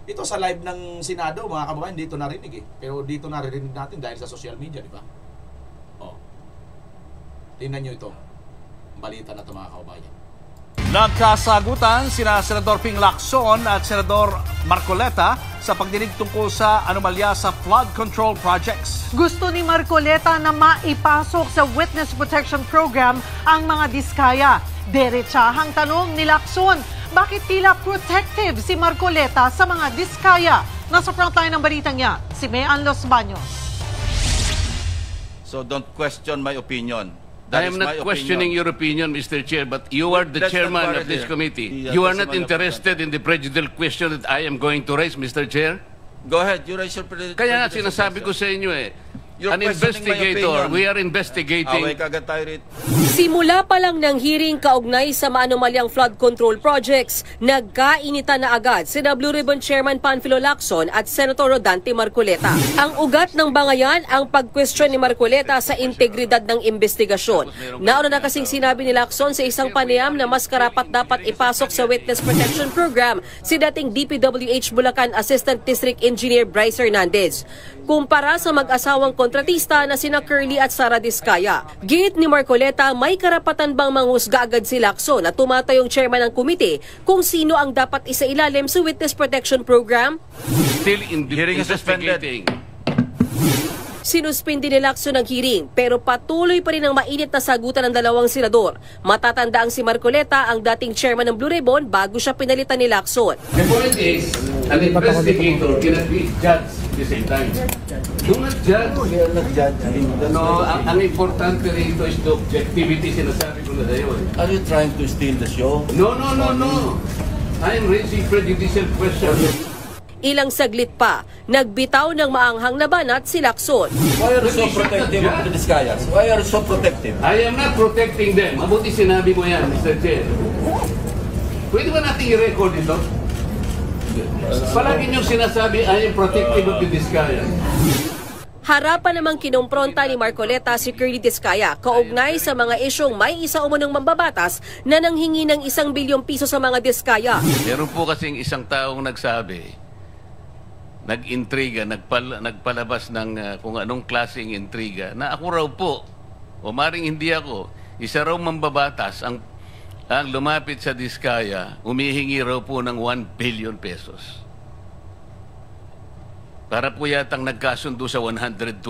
Ito sa live ng Senado, mga kababayan, dito narinig Pero dito naririnig natin dahil sa social media, di ba? Tingnan nyo ito. Balita na ito mga kababayan. Nagkasagutan sina Senador Ping Lacson at Senador Marcolita sa pagdinig tungkol sa anomalya sa flood control projects. Gusto ni Marcolita na maipasok sa Witness Protection Program ang mga Diskaya. Derechahang tanong ni Lacson, bakit tila protective si Marcolita sa mga Diskaya? Nasa frontline ng balitang niya, si Mean Los Baños. So don't question my opinion. I am not questioning your opinion, Mr. Chair, but you are the chairman of this committee. You are not interested in the prejudicial question that I am going to raise, Mr. Chair? Go ahead, you raise your prejudicial Kaya nga sinasabi ko sa inyo You're an questioning my investigator, opinion. we are investigating. Away kagad tayo rito. Simula pa lang ng hearing kaugnay sa maanomalyang flood control projects, nagkainitan na agad si Blue Ribbon Chairman Panfilo Lacson at Senator Rodante Marcolita. Ang ugat ng bangayan ang pag-question ni Marcolita sa integridad ng investigasyon. Nauna na kasing sinabi ni Lacson sa isang panayam na mas karapat dapat ipasok sa Witness Protection Program si dating DPWH Bulacan Assistant District Engineer Bryce Hernandez. Kumpara sa mag-asawang kontratista na sina Curly at Sara Diskaya. Gate ni Marcoleta, may karapatan bang manghusga agad si Lacson at tumatayong chairman ng komite kung sino ang dapat isailalim sa Witness Protection Program? Still investigating. Sinuspindi ni Lacson ang hearing pero patuloy pa rin ang mainit na sagutan ng dalawang senador. Matatanda ang si Marcoleta ang dating chairman ng Blue Ribbon bago siya pinalitan ni Lacson. The point is, an investigator cannot be judged at the same time. Do not judge. No, ang importante rito is the objectivity, sinasabi ko na sa'yo. Are you trying to steal the show? No. I am raising prejudicial questions. Ilang saglit pa, nagbitaw ng maanghang na banat si Lacson. Why are you so protective of the Diskayas? Why are you so protective? I am not protecting them. Mabuti sinabi mo yan, Mr. Chair. Pwede ba natin i-record ito? Palagi niyong sinasabi, I am protective of the Diskayas. Harapan namang kinumpronta ni Marcoleta si Curly Diskaya kaugnay sa mga isyong may isa umunong mambabatas na nanghingi ng 1 bilyong piso sa mga Diskaya. Meron po kasing isang taong nagsabi, nag-intriga, nagpalabas ng kung anong klaseng intriga, na ako raw po, o maring hindi ako, isa raw mambabatas ang lumapit sa Diskaya, humihingi raw po ng 1 billion pesos. Para po yatang nagkasundo sa 120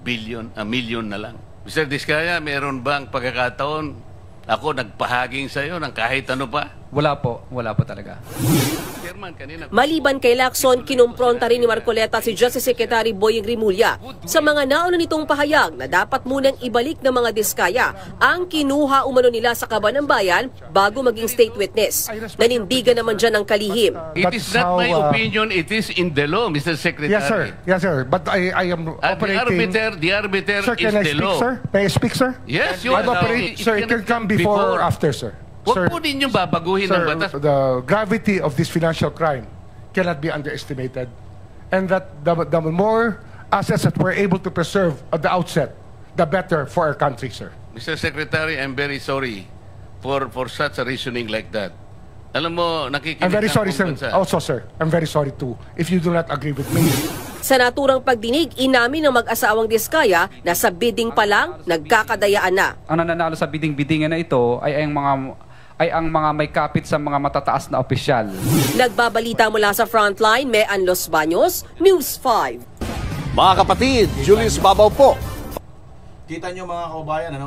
million na lang. Mr. Diskaya, meron bang pagkakataon ako nagpahaging sa iyo ng kahit ano pa? Wala po talaga. Maliban kay Lacson, kinumpronta rin ni Marcoleta si Justice Secretary Boying Rimulya sa mga nauna nitong pahayag na dapat munang ibalik ng mga Diskaya ang kinuha umano nila sa Kaban ng Bayan bago maging state witness. Nanindigan naman dyan ang kalihim. It is not my opinion, it is in the law, Mr. Secretary. Yes, sir. But I am operating... The arbiter sir, is the law. Sir, may I speak, sir? Yes, you I'm operating, sir, it can come before or after, sir. Huwag po ninyong babaguhin ng batas. The gravity of this financial crime cannot be underestimated. And that the more assets that we're able to preserve at the outset, the better for our country, sir. Mr. Secretary, I'm very sorry for such a reasoning like that. Alam mo, nakikinig I'm very sorry, sir. Bansa. Also, sir, I'm very sorry too, if you do not agree with me. Sa naturang pagdinig, inamin ng mag-asawang Diskaya na sa bidding pa lang, nagkakadayaan na. Ang nananalo sa bidding-biddingan na ito ay ang mga may kapit sa mga matataas na opisyal. Nagbabalita mula sa Frontline, Mean Los Baños, News 5. Mga kapatid, Julius Babaw po. Kita nyo mga kababayan,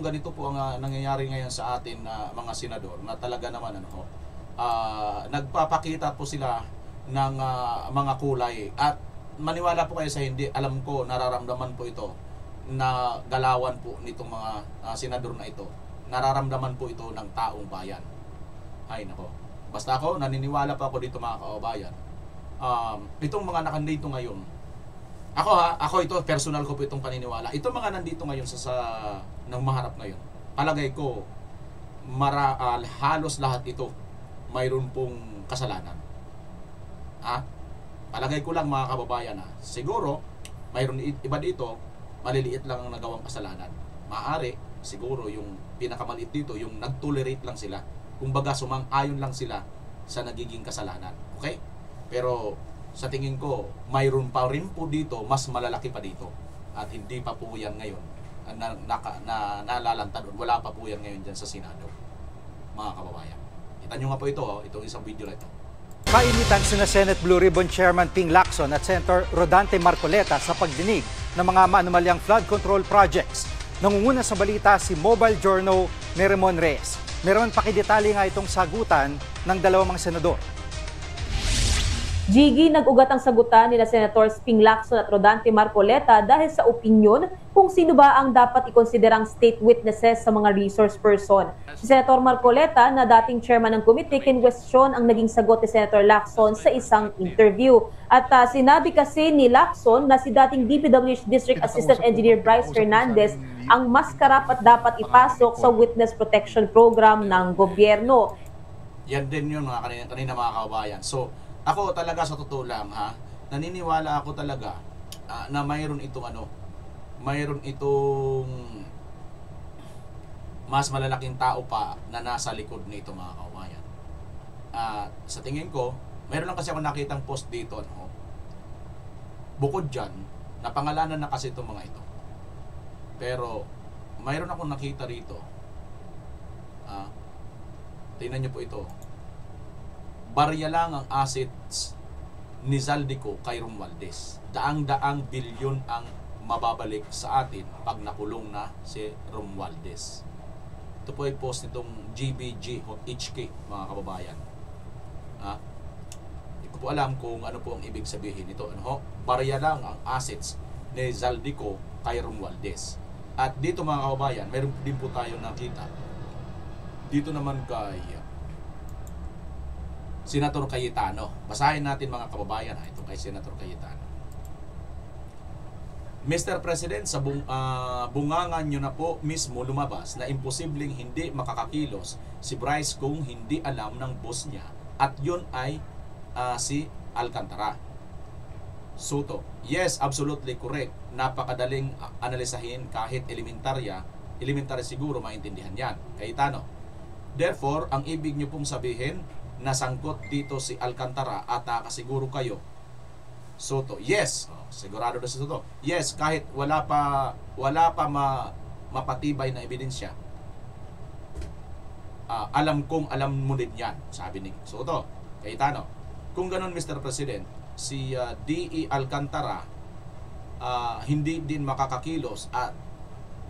ganito po ang nangyayari ngayon sa atin mga senador na talaga naman nagpapakita po sila ng mga kulay at maniwala po kayo sa hindi, alam ko, nararamdaman po ito na galawan po nitong mga senador na ito. Nararamdaman po ito ng taong bayan. Ay nako. Basta ako, naniniwala pa ako dito mga kababayan. Itong mga nakandito ngayon, ako ito, personal ko po itong paniniwala. Itong mga nandito ngayon sa nang maharap ngayon, palagay ko, halos lahat ito mayroon pong kasalanan. Palagay ko lang mga kababayan siguro, mayroon iba dito, maliliit lang ang nagawang kasalanan. Maaari, siguro yung pinakamaliit dito, yung nag-tolerate lang sila. Kumbaga, sumang-ayon lang sila sa nagiging kasalanan. Okay? Pero sa tingin ko, mayroon pa rin po dito, mas malalaki pa dito. At hindi pa po yan ngayon nalalanta doon. Wala pa po yan ngayon dyan sa Senado. Mga kababayan. Kita nyo nga po ito, itong isang video na ito. Kainitan sina Senate Blue Ribbon Chairman Ping Lacson at Senator Rodante Marcoleta sa pagdinig ng mga maanumalyang flood control projects. Nangunguna sa balita si Mobile Journal ni Ramon Reyes. Meron pakidetalye nga itong sagutan ng dalawang mga senador. Jiggy, nag-ugat ang sagutan nila Senators Ping Lacson at Rodante Marcoleta dahil sa opinyon kung sino ba ang dapat ikonsiderang state witnesses sa mga resource person. Si Senator Marcoleta na dating chairman ng komite kinwestiyon ang naging sagot ni Senator Lacson sa isang interview. At sinabi kasi ni Lacson na si dating DPWH District Assistant Engineer Bryce Hernandez ang mas karapat dapat ipasok sa Witness Protection Program ng gobyerno. Yan din yun kanina mga kababayan. So, ako talaga sa totoo lang naniniwala ako talaga na mayroon itong mas malalaking tao pa na nasa likod nito mga kababayan. Sa tingin ko, mayroon lang kasi ako nakitang post dito bukod dyan, Napangalanan na kasi itong mga ito. Pero mayroon akong nakita rito. Tingnan niyo po ito. Barya lang ang assets ni Zaldico kay Romualdez. Daang-daang bilyon ang mababalik sa atin pag nakulong na si Romualdez. Ito po ay post nitong GBG o HK, mga kababayan. Hindi ko po alam kung ano po ang ibig sabihin nito. Barya lang ang assets ni Zaldico kay Romualdez. At dito, mga kababayan, meron din po tayo nakita. Dito naman kay Senator Cayetano. Basahin natin, mga kababayan. Ito kay Senator Cayetano. Mr. President, sa bungangan nyo na po mismo lumabas na imposibleng hindi makakakilos si Bryce kung hindi alam ng boss niya. At yun ay si Alcantara. Soto, yes, absolutely correct. Napakadaling analisahin kahit elementary siguro maintindihan yan. Cayetano, therefore, ang ibig nyo pong sabihin, nasangkot dito si Alcantara at nakasiguro kayo. Soto, yes. Sigurado na si Soto. Yes, kahit wala pa mapatibay na ebidensya. Alam kong alam mo din yan, sabi ni Soto. Cayetano, kung ganun, Mr. President, si D.E. Alcantara hindi din makakakilos at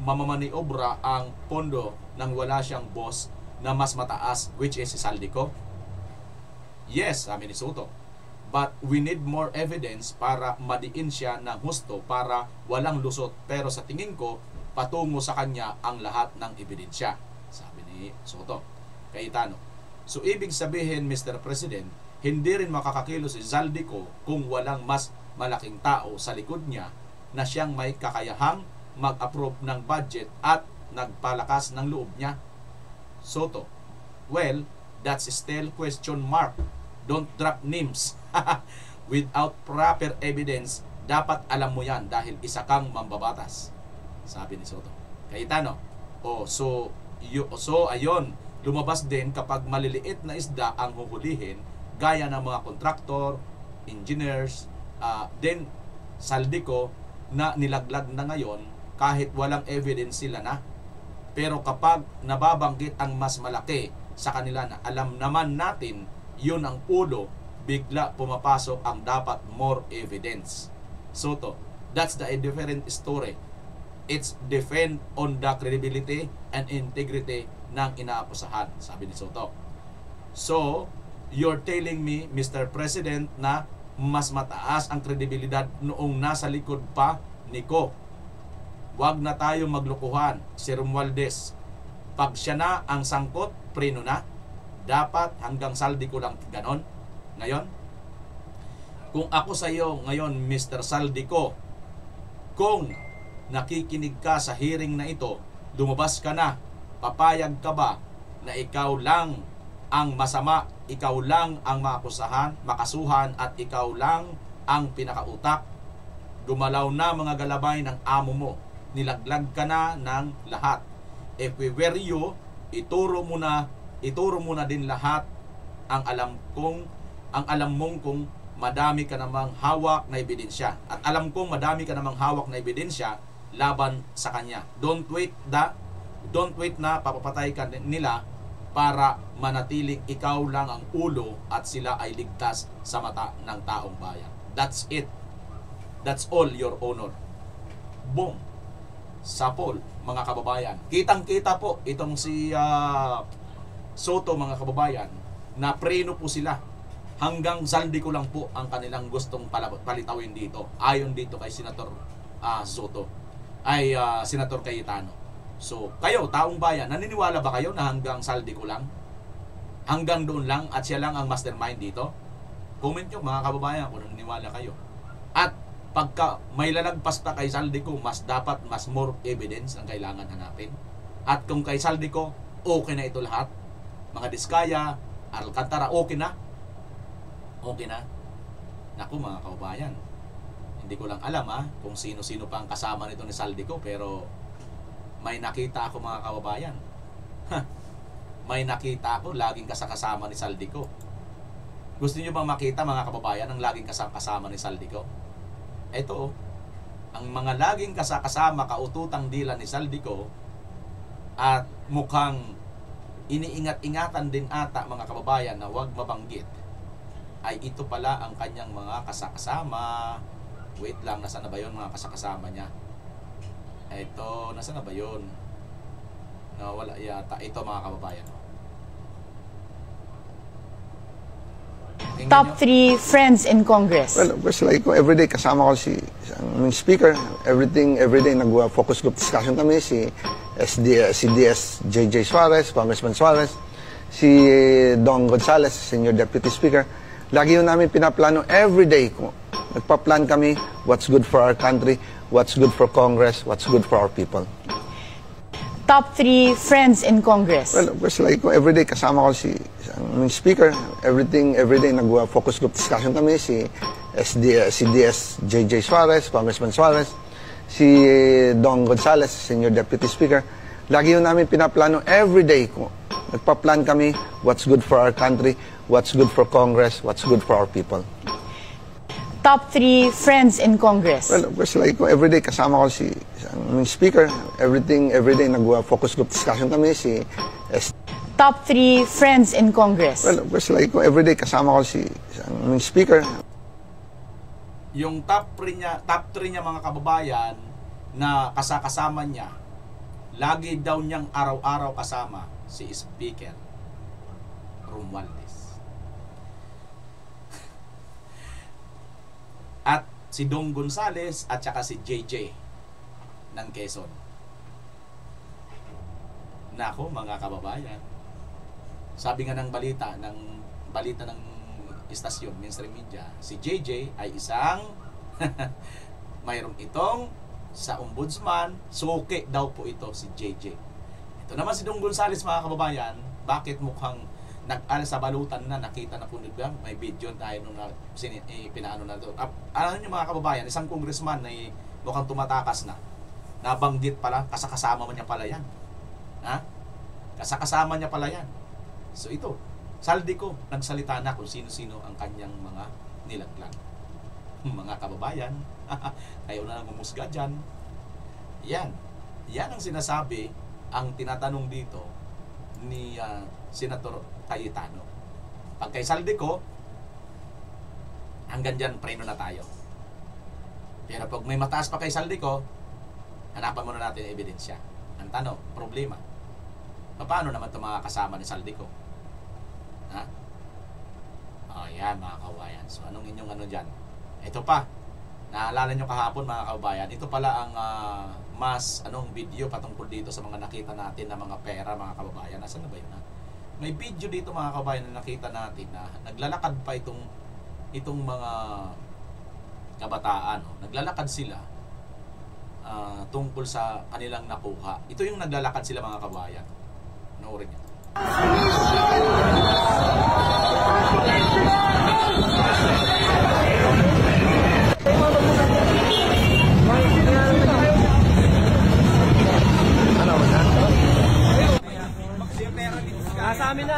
mamamaniobra ang pondo nang wala siyang boss na mas mataas, which is si Zaldico. Yes, sabi ni Soto. But we need more evidence para madiin siya ng husto para walang lusot. Pero sa tingin ko, patungo sa kanya ang lahat ng ebidensya, sabi ni Soto. Cayetano, so ibig sabihin, Mr. President, hindi rin makakakilos si Zaldico kung walang mas malaking tao sa likod niya na siyang may kakayahang mag-approve ng budget at nagpalakas ng loob niya. Soto, well, that's still question mark. Don't drop names. Without proper evidence, dapat alam mo yan dahil isa kang mambabatas, sabi ni Soto. Cayetano, so ayon, lumabas din kapag maliliit na isda ang huhulihin, gaya ng mga kontraktor, engineers, then Zaldico na nilaglag na ngayon kahit walang evidence sila na. Pero kapag nababanggit ang mas malaki sa kanila na alam naman natin yun ang ulo, bigla pumapasok ang dapat more evidence. Soto, that's the different story. It's depend on the credibility and integrity ng inaakusahan, sabi ni Soto. So, you're telling me, Mr. President, na mas mataas ang kredibilidad noong nasa likod pa ni Ko. Huwag na tayong maglukuhan, si Romualdez. Pag siya na ang sangkot, preno na. Dapat hanggang Zaldico lang ganon. Ngayon, kung ako sa iyo ngayon, Mr. Zaldico, kung nakikinig ka sa hearing na ito, lumabas ka na, papayag ka ba na ikaw lang ang masama, ikaw lang ang makasuhan at ikaw lang ang pinakautak? Gumalaw na mga galabay ng amo mo, nilaglag ka na ng lahat. If we were you, ituro mo na din lahat ang alam mong kung madami ka namang hawak na ebidensya. At alam kong madami ka namang hawak na ebidensya laban sa kanya. Don't wait na papapatay ka nila para manatiling ikaw lang ang ulo at sila ay ligtas sa mata ng taong bayan. That's it. That's all, Your Honor. Boom. Sapol, mga kababayan. Kitang-kita po itong si Soto, mga kababayan, na preno po sila. Hanggang Zaldico lang po ang kanilang gustong palitawin dito. Ayon dito kay Senator Soto, ay Senator Cayetano. So, kayo, taong bayan, naniniwala ba kayo na hanggang Zaldico lang? Hanggang doon lang at siya lang ang mastermind dito? Comment nyo, mga kababayan, kung naniniwala kayo. At pagka may lalagpas pa kay Zaldico, mas more evidence ang kailangan hanapin. At kung kay Zaldico, okay na ito lahat. Mga Diskaya, Alcantara, okay na. Okay na. Naku, mga kababayan, hindi ko lang alam kung sino-sino pa ang kasama nito ni Zaldico, pero may nakita ako, mga kababayan. May nakita ako, laging kasama ni Zaldico. Gusto niyo bang makita, mga kababayan, ang laging kasama ni Zaldico? Ito, ang mga laging kasama kaututang dila ni Saldico at mukhang iniingat-ingatan din ata mga kababayan na huwag mabanggit, ay ito pala ang kanyang mga kasama. Wait lang, nasa na ba yun mga kasama niya? Ito, nasa na ba yun? No, wala yata. Ito mga kababayan. Top 3 friends in Congress. Well, of course, like ko, everyday kasama ko si speaker. Everyday nag-focus group discussion kami. Si DS JJ Suarez, Congressman Suarez, si Dong Gonzales, Senior Deputy Speaker. Lagi yun namin pinaplano everyday. Nagpa-plan kami what's good for our country, what's good for Congress, what's good for our people. Top 3 friends in Congress. Well, of course, like ko, everyday kasama ko si speaker. Everyday nag-focus group discussion kami. Si DS JJ Suarez, Congressman Suarez, si Dong Gonzales, Senior Deputy Speaker. Lagi yun namin pinaplano everyday. Nagpa-plan kami what's good for our country, what's good for Congress, what's good for our people. Top 3 friends in Congress. Well, of course, like ko, everyday kasama ko si speaker. Everyday nag-focus group discussion kami. Si Top 3 friends in Congress. Well, of course, like ko, everyday kasama ko si speaker. Yung top 3 niya mga kababayan na kasama niya, lagi daw niyang araw-araw kasama si Speaker Romualdez. At si Dong Gonzales at saka si JJ ng Quezon. Nako mga kababayan, sabi nga ng balita ng istasyon, mainstream media, si JJ ay isang mayroong itong sa ombudsman, suki daw po ito si JJ. Ito naman si Dong Gonzales mga kababayan, bakit mukhang nag-al sa balutan na, nakita na po nila, may video tayo nung pinaano na ito. Alam niyo mga kababayan, isang congressman na mukhang tumatakas na, nabanggit pala, kasakasama niya pala yan. Ha? Kasakasama niya pala yan. So ito, Saldico, nagsalita na kung sino-sino ang kanyang mga nilaglag. Mga kababayan, kayo na lang umusga dyan. Yan ang sinasabi, ang tinatanong dito ni Senator Cayetano. Pag kay Saldico, hanggang dyan preno na tayo. Pero pag may mataas pa kay Saldico, hanapan muna natin ang ebidensya. Ang tanong, problema, paano naman ito mga kasama ni Saldico? Ha? O yan mga kababayan. So anong inyong ano dyan? Ito pa, naalala nyo kahapon mga kababayan, ito pala ang mas video patungkol dito sa mga nakita natin na mga pera mga kababayan. Nasaan na ba yun? Ha? May video dito mga kababayan na nakita natin na naglalakad pa itong mga kabataan. Naglalakad sila tungkol sa kanilang nakuha. Ito yung naglalakad sila mga kababayan. Panoorin nyo.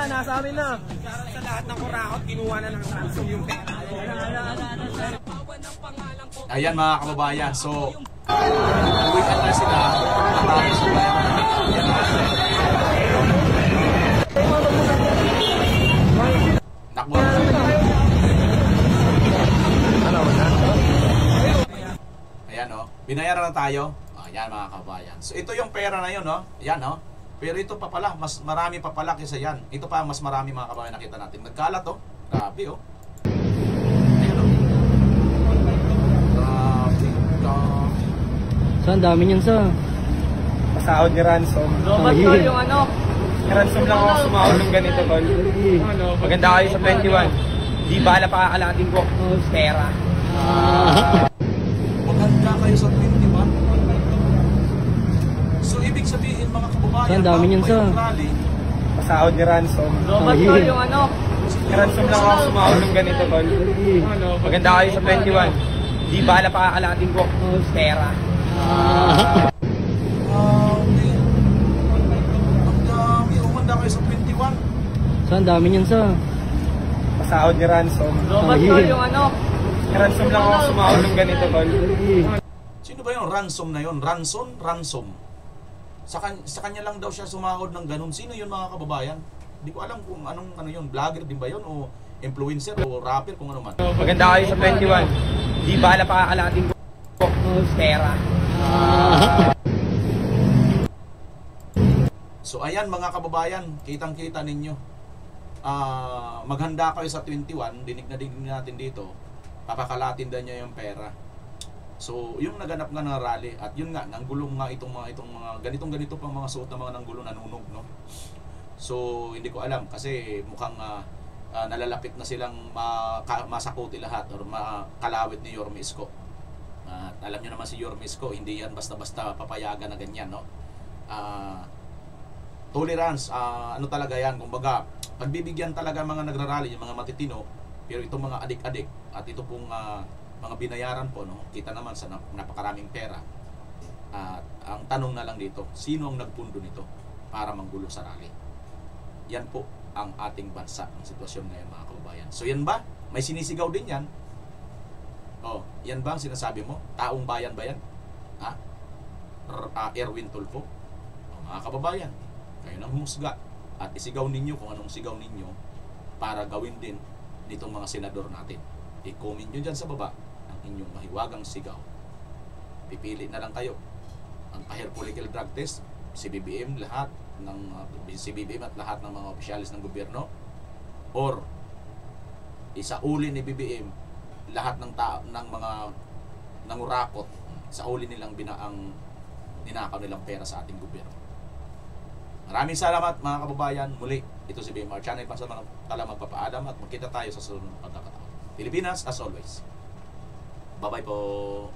Nasa amin na. Sa lahat ng kurakot, kinuha na ng ransom yung pera. Ayan mga kababayan, so uwian na sila matapos sa bayan. Nakuha na. Ayan o, binayaran na tayo. Ayan mga kababayan. So ito yung pera na yun o. Ayan o. Pero ito pa pala, mas marami pa pala kaysa yan. Ito pa mas marami mga kababayan nakita natin. Nagkalat o. Grabe o. Saan dami niyan sa? Pasahod ni ransom. Lobat tol yung ano. Ransom lang ako sumahod ng ganito tol. Maganda kayo sa 21. Di bala pa kakalating ko. Pera. Maganda kayo sa 21. So ibig sabihin mga kababayan, saan dami niyan sa? Pasahod ni ransom. Lobat tol yung ano. Ransom lang ako sumahod ng ganito tol. Maganda kayo sa 21. Di bala pa kakalating ko. Pera. Ang dami, umanda kayo sa 21. Saan dami niyan sa? Pasahod ni ransom. Lobat tol yung ano. Ransom lang ako sumahod ng ganito tol. So Sino ba yun? Ransom na yun. Ransom. Sa kanya lang daw siya sumahod ng ganun. Sino yun mga kababayan? Hindi ko alam kung anong yun. Vlogger din ba yun? O influencer o rapper, kung ano man. Maganda kayo sa 21. Di bala pakakalating ko. Pera. So ayan mga kababayan, kitang-kita ninyo. Maghanda kayo sa 21, dinig natin dito. Papakalatin din niya yung pera. So yung naganap nga ng rally at yun nga nanggulong nga itong mga ganito pang mga suot na mga nanggulong nanunog, no. So hindi ko alam kasi mukhang nalalapit na silang masakuti lahat or makalawit ni Yorme Isko. At alam niyo naman si Yorme Isko, hindi yan basta-basta papayagan na ganyan, no. Tolerance, ano talaga yan, kumbaga pagbibigyan talaga mga nagrarally, yung mga matitino, pero itong mga adik-adik at ito pong mga binayaran po, no, kita naman sa napakaraming pera. At ang tanong na lang dito, sino ang nagpundo nito para manggulo sa rally? Yan po ang ating bansa, ang sitwasyon ngayon mga kababayan. So yan ba? May sinisigaw din yan? Oh, yan ba ang sinasabi mo? Taong bayan ba yan? Ha? Erwin Tulfo? Oh, mga kababayan, kayo nang humusga at isigaw ninyo kung anong sigaw ninyo para gawin din nitong mga senador natin. I-comment nyo dyan sa baba ang inyong mahiwagang sigaw. Pipili na lang kayo. Ang pa-hair follicle drug test, si BBM lahat ng CBBM at lahat ng mga opisyalis ng gobyerno, or isauli ni BBM lahat ng mga nangurakot sa uli nilang ninakaw nilang pera sa ating gobyerno. Maraming salamat mga kababayan. Muli, ito si BMR Channel. Pansamantala magpapaalam at magkita tayo sa sunod na pagkakataon. Pilipinas as always. Bye-bye po.